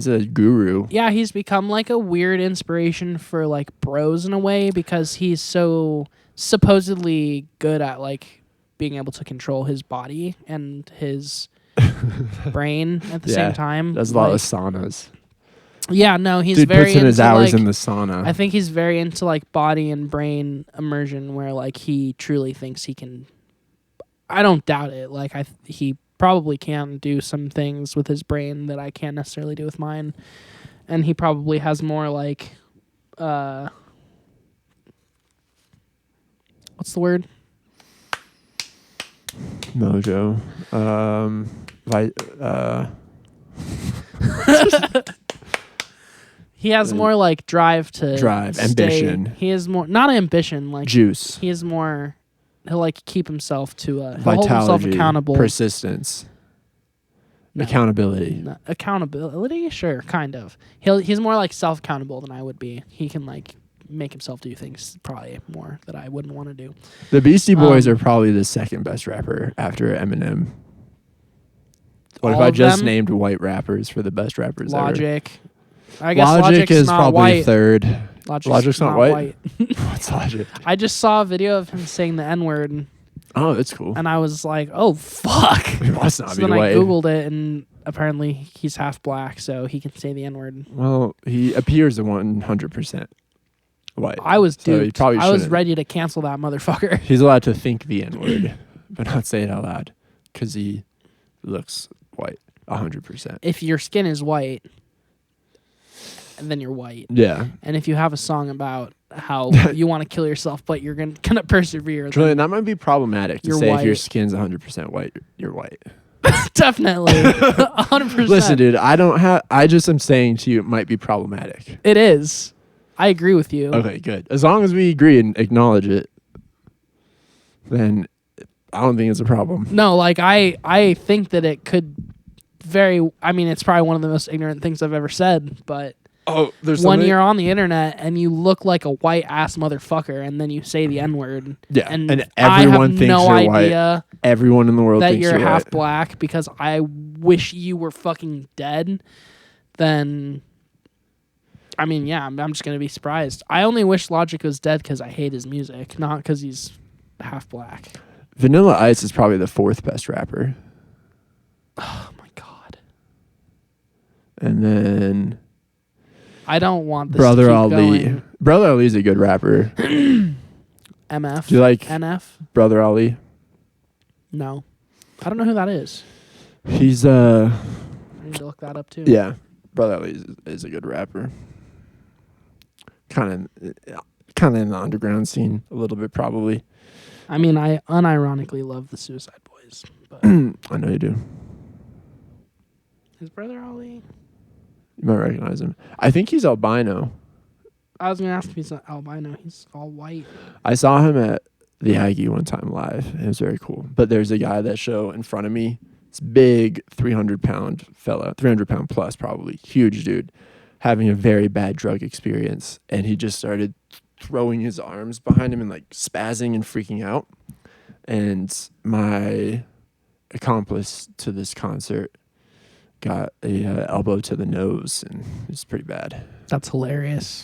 a guru. Yeah, he's become like a weird inspiration for like bros in a way because he's so supposedly good at like being able to control his body and his brain at the same time. Does a lot of saunas. Yeah, no, he's dude very puts in his into, hours like, in the sauna. I think he's very into like body and brain immersion where like he truly thinks he can. I don't doubt it. Like he probably can do some things with his brain that I can't necessarily do with mine. And he probably has more like what's the word? Mojo. He has more like drive, ambition. He has more not ambition, like juice. He has more. He'll like keep himself to vitality, hold himself accountable. Persistence. No. Accountability. No. Accountability, sure, kind of. He's more like self accountable than I would be. He can like make himself do things probably more that I wouldn't want to do. The Beastie Boys are probably the second best rapper after Eminem. What if All I of just them? named white rappers for the best rappers ever? Logic. I guess Logic Logic's is not probably white. third. Logic's not white? What's Logic? I just saw a video of him saying the N-word, Oh, that's cool. and I was like, "Oh fuck!" He must not So be then white. I googled it, and apparently he's half black, so he can say the N-word. Well, he appears 100% white. I was So he duped. probably I was shouldn't. ready to cancel that motherfucker. He's allowed to think the N-word, but not say it out loud because he looks white 100%. If your skin is white, then you're white. Yeah. And if you have a song about how you want to kill yourself, but you're gonna persevere, Julian, that might be problematic to You're say if your white. skin's 100% white, you're white. definitely 100%. Listen, dude, I just am saying to you it might be problematic. It is. I agree with you. Okay, good. As long as we agree and acknowledge it, then I don't think it's a problem. No, like I think that it could it's probably one of the most ignorant things I've ever said, but Oh, there's when something. you're on the internet and you look like a white ass motherfucker and then you say the N-word, Yeah, and and I everyone have thinks no you're white. idea Everyone in the world that thinks you're half white. black because I wish you were fucking dead, then I mean, yeah, I'm just gonna be surprised. I only wish Logic was dead because I hate his music, not because he's half black. Vanilla Ice is probably the fourth best rapper. Oh my god, And then I don't want this Brother to keep Ali. going. Brother Ali's a good rapper. MF. Do you like NF? Brother Ali? No, I don't know who that is. He's I need to look that up too. yeah. Brother Ali is a good rapper. Kind of in the underground scene a little bit probably. I mean, I unironically love the Suicide Boys, but I know you do. his brother Ali. You might recognize him. I think he's albino. I was gonna ask if he's an albino. He's all white. I saw him at the Aggie one time live. It was very cool. But there's a guy that show in front of me. This big 300-pound fella, 300-pound plus probably, huge dude, having a very bad drug experience. And he just started throwing his arms behind him and like spazzing and freaking out. And my accomplice to this concert got a elbow to the nose, and it's pretty bad. That's hilarious.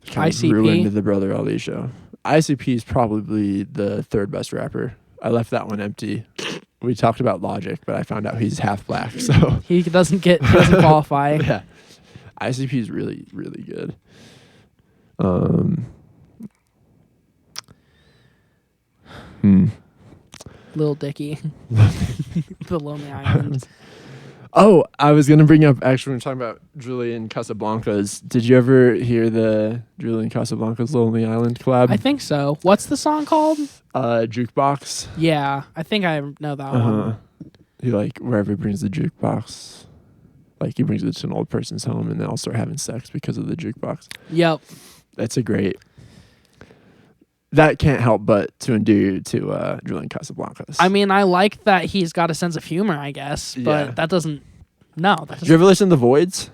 Kind of ICP? ruined the Brother Ali show. ICP is probably the third best rapper. I left that one empty. We talked about Logic, but I found out he's half black, so He doesn't qualify. yeah. ICP is really, really good. Lil Dicky. The Lonely Island. Oh, I was gonna bring up actually when we're talking about Julian Casablancas. Did you ever hear the Julian Casablancas Lonely Island collab? I think so. What's the song called? Jukebox. Yeah, I think I know that Uh-huh. one. He like wherever he brings the jukebox, like he brings it to an old person's home, and they all start having sex because of the jukebox. Yep. That's a great. That can't help but to endear you to Julian Casablancas. I mean, I like that he's got a sense of humor, I guess, but Yeah. that doesn't. No. That Did you doesn't, ever listen to the Voids?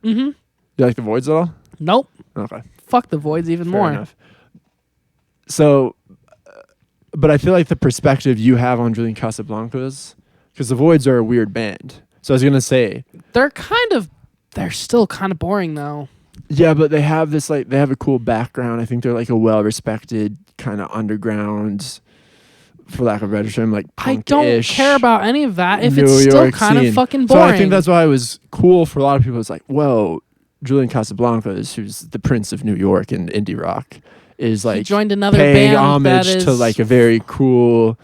mm-hmm. You like the Voids at all? Nope. Okay. Fuck the Voids even Fair more. enough. So, but I feel like the perspective you have on Julian Casablancas, because the Voids are a weird band. So I was gonna say, They're still kind of boring though. yeah, but they have this like they have a cool background. I think they're like a well-respected kind of underground, for lack of a better term, like I don't punk-ish care about any of that if New it's still York kind of scene. fucking So boring. I think that's why it was cool for a lot of people. It's like, whoa, Julian Casablancas, who's the Prince of New York and indie rock, is he like joined another paying band homage that is to like a very cool,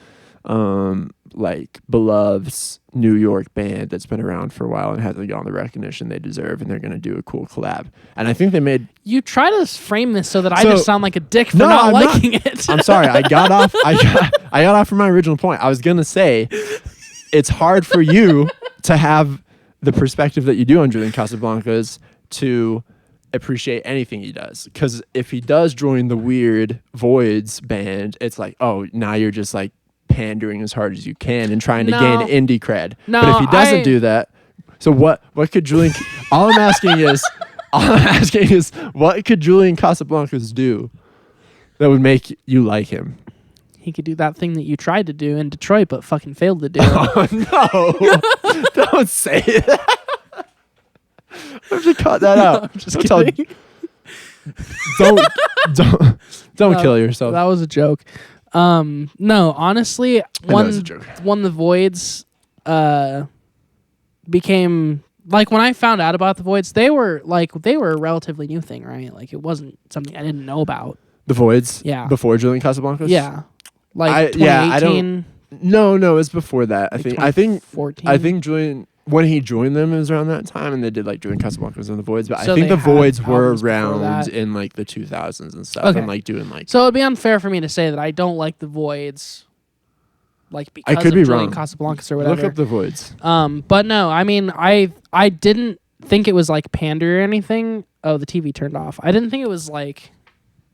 like beloved New York band that's been around for a while and hasn't gotten the recognition they deserve, and they're gonna do a cool collab. And I think they made. You try to frame this so that I So- just sound like a dick for No, not I'm liking it. I'm sorry, I got off. I got off from my original point. I was gonna say, it's hard for you to have the perspective that you do on Julian Casablancas to appreciate anything he does. Because if he does join the weird Voids band, it's like, oh, now you're just like pandering as hard as you can and trying to No. gain indie cred. No, but if he doesn't I- do that, so what could Julian? All I'm asking is, All I'm asking is, what could Julian Casablancas do that would make you like him? He could do that thing that you tried to do in Detroit but fucking failed to do. Oh, no. Don't say it. I have to cut that out. I'm just kidding. Don't kill yourself. That was a joke. No, honestly, when the Voids became like when I found out about the Voids, they were a relatively new thing, right? Like it wasn't something I didn't know about. The Voids? Yeah. Before Julian Casablancas? Yeah. Like 2018. No, it's before that. I think 2014. Julian, when he joined them, it was around that time, and they did like Julian Casablancas and the Voids. But So I think they the had Voids were albums before around that. in like the 2000s and stuff, Okay. and like doing like. So it'd be unfair for me to say that I don't like the Voids, like because I could of be Julian wrong. Casablancas or whatever. Look up the Voids. But no, I mean, I didn't think it was like pander or anything. Oh, the TV turned off. I didn't think it was like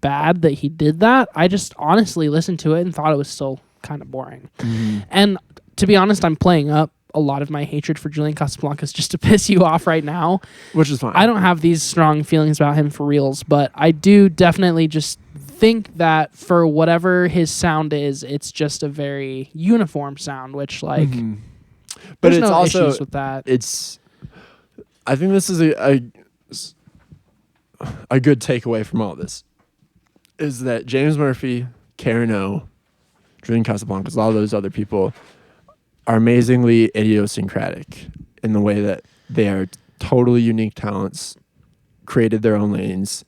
bad that he did that. I just honestly listened to it and thought it was still kind of boring. Mm-hmm. And to be honest, I'm playing up a lot of my hatred for Julian Casablancas just to piss you off right now. Which is fine. I don't have these strong feelings about him for reals, but I do definitely just think that for whatever his sound is, it's just a very uniform sound, which like Mm-hmm. But there's it's no also issues with that. I think this is a good takeaway from all this is that James Murphy, Karen O, Julian Casablancas, a lot of those other people are amazingly idiosyncratic in the way that they are totally unique talents, created their own lanes.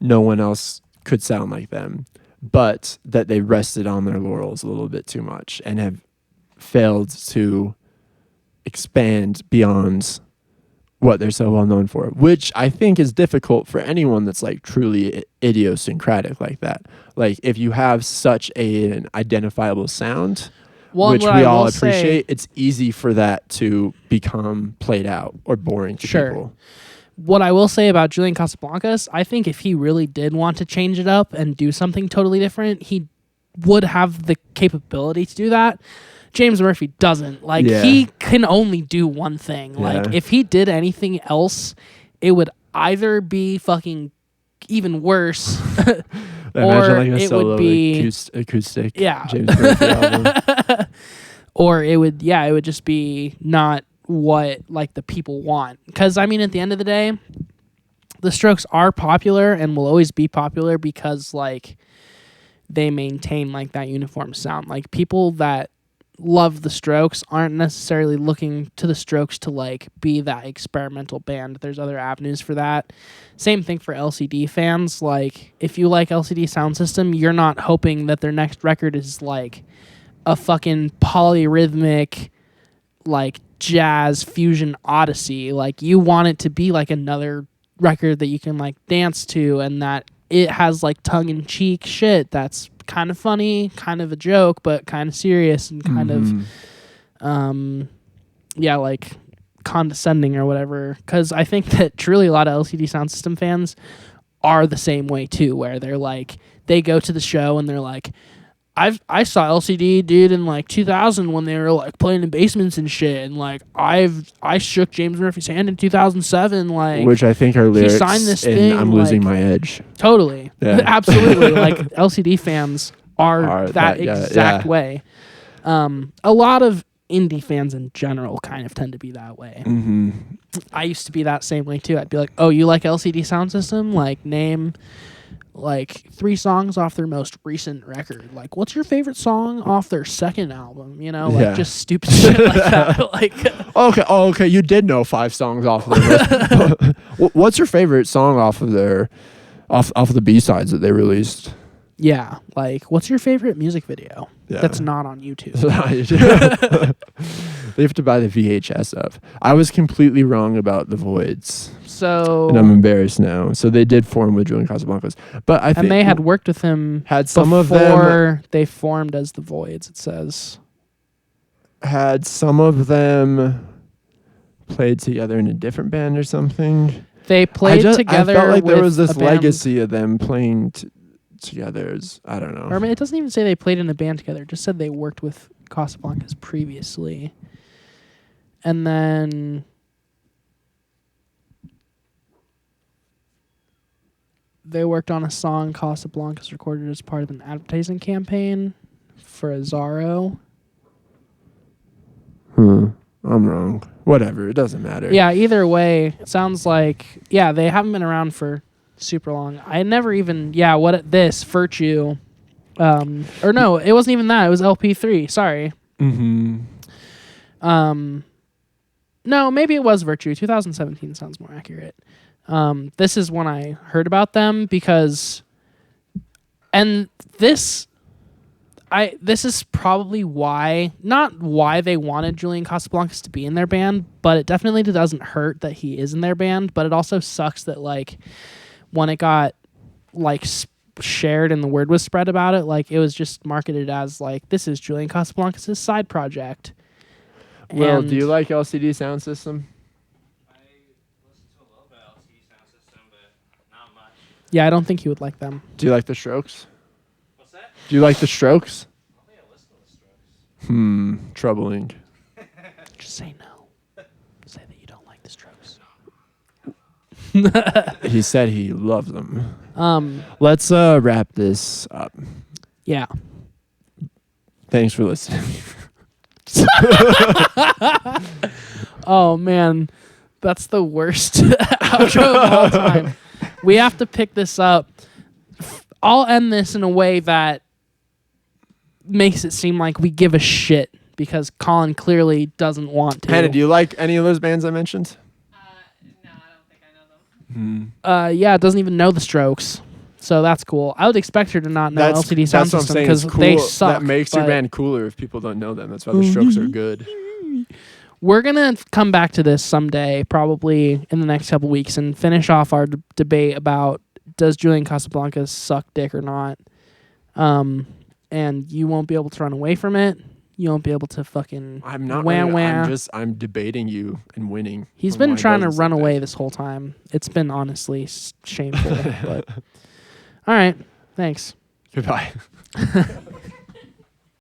No one else could sound like them, but that they rested on their laurels a little bit too much and have failed to expand beyond what they're so well known for, which I think is difficult for anyone that's like truly idiosyncratic like that. Like if you have such an identifiable sound, which we all appreciate, it's easy for that to become played out or boring to people. What I will say about Julian Casablancas, I think if he really did want to change it up and do something totally different, he would have the capability to do that. James Murphy doesn't. Like, he can only do one thing. Like, if he did anything else, it would either be fucking even worse, or like a it solo would be acoustic James Murphy album. or it would just be not what like the people want. Because I mean, at the end of the day, the Strokes are popular and will always be popular because like they maintain like that uniform sound. Like people that love the Strokes aren't necessarily looking to the Strokes to like be that experimental band. There's other avenues for that. Same thing for LCD fans. Like if you like LCD Soundsystem, you're not hoping that their next record is like a fucking polyrhythmic like jazz fusion odyssey. Like you want it to be like another record that you can like dance to, and that it has like tongue-in-cheek shit that's kind of funny, kind of a joke, but kind of serious and kind of like condescending or whatever. Because I think that truly a lot of LCD Soundsystem fans are the same way too, where they're like, they go to the show and they're like, I saw LCD, dude, in like 2000 when they were like playing in basements and shit, and like I shook James Murphy's hand in 2007, like, which I think are lyrics signed this in thing, I'm Losing My Edge. Totally, absolutely. Like LCD fans are that yeah, exact way. A lot of indie fans in general kind of tend to be that way. Mm-hmm. I used to be that same way too. I'd be like, oh, you like LCD Soundsystem? Like name like 3 songs off their most recent record. Like, what's your favorite song off their second album? You know, like just stupid shit like that. Like, okay. You did know 5 songs off of their What's your favorite song off of their off of the B-sides that they released? Yeah, like, what's your favorite music video that's not on YouTube? They have to buy the VHS of. I was completely wrong about the Voids. So, and I'm embarrassed now. So they did form with Julian Casablancas, but I think they had worked with him. Had some before of them they formed as the Voids. It says had some of them played together in a different band or something. They played together. I felt like there was with this legacy of them playing together. I don't know. Or I mean, it doesn't even say they played in a band together. It just said they worked with Casablancas previously, and then. they worked on a song Casablanca's recorded as part of an advertising campaign for a Zorro. I'm wrong. Whatever, it doesn't matter. Yeah, either way, it sounds like, yeah, they haven't been around for super long. I never even, Virtue. Or no, it wasn't even that. It was LP3. Sorry. Mm-hmm. No, maybe it was Virtue. 2017 sounds more accurate. This is when I heard about them because, and this is probably why, not why they wanted Julian Casablancas to be in their band, but it definitely doesn't hurt that he is in their band. But it also sucks that like when it got like shared and the word was spread about it, like it was just marketed as like this is Julian Casablancas' side project. Will, do you like LCD Sound System? I listened to a little bit of LCD Sound System, but not much. Yeah, I don't think you would like them. Do you like the Strokes? What's that? Do you like the Strokes? I don't think I listened to the Strokes. Troubling. Just say no. Say that you don't like the Strokes. He said he loves them. Let's wrap this up. Yeah. Thanks for listening. Oh man, that's the worst outro of all time. We have to pick this up. I'll end this in a way that makes it seem like we give a shit because Colin clearly doesn't want to. Hannah, do you like any of those bands I mentioned? No, I don't think I know them. Yeah, doesn't even know the Strokes. So that's cool. I would expect her to not know LCD Sound System because they suck. That makes your band cooler if people don't know them. That's why the Strokes are good. We're going to come back to this someday, probably in the next couple weeks, and finish off our debate about does Julian Casablancas suck dick or not. And you won't be able to run away from it. You won't be able to fucking I'm not wah, running, wah. I'm debating you and winning. He's been trying to run away this whole time. It's been honestly shameful. But all right. Thanks. Goodbye.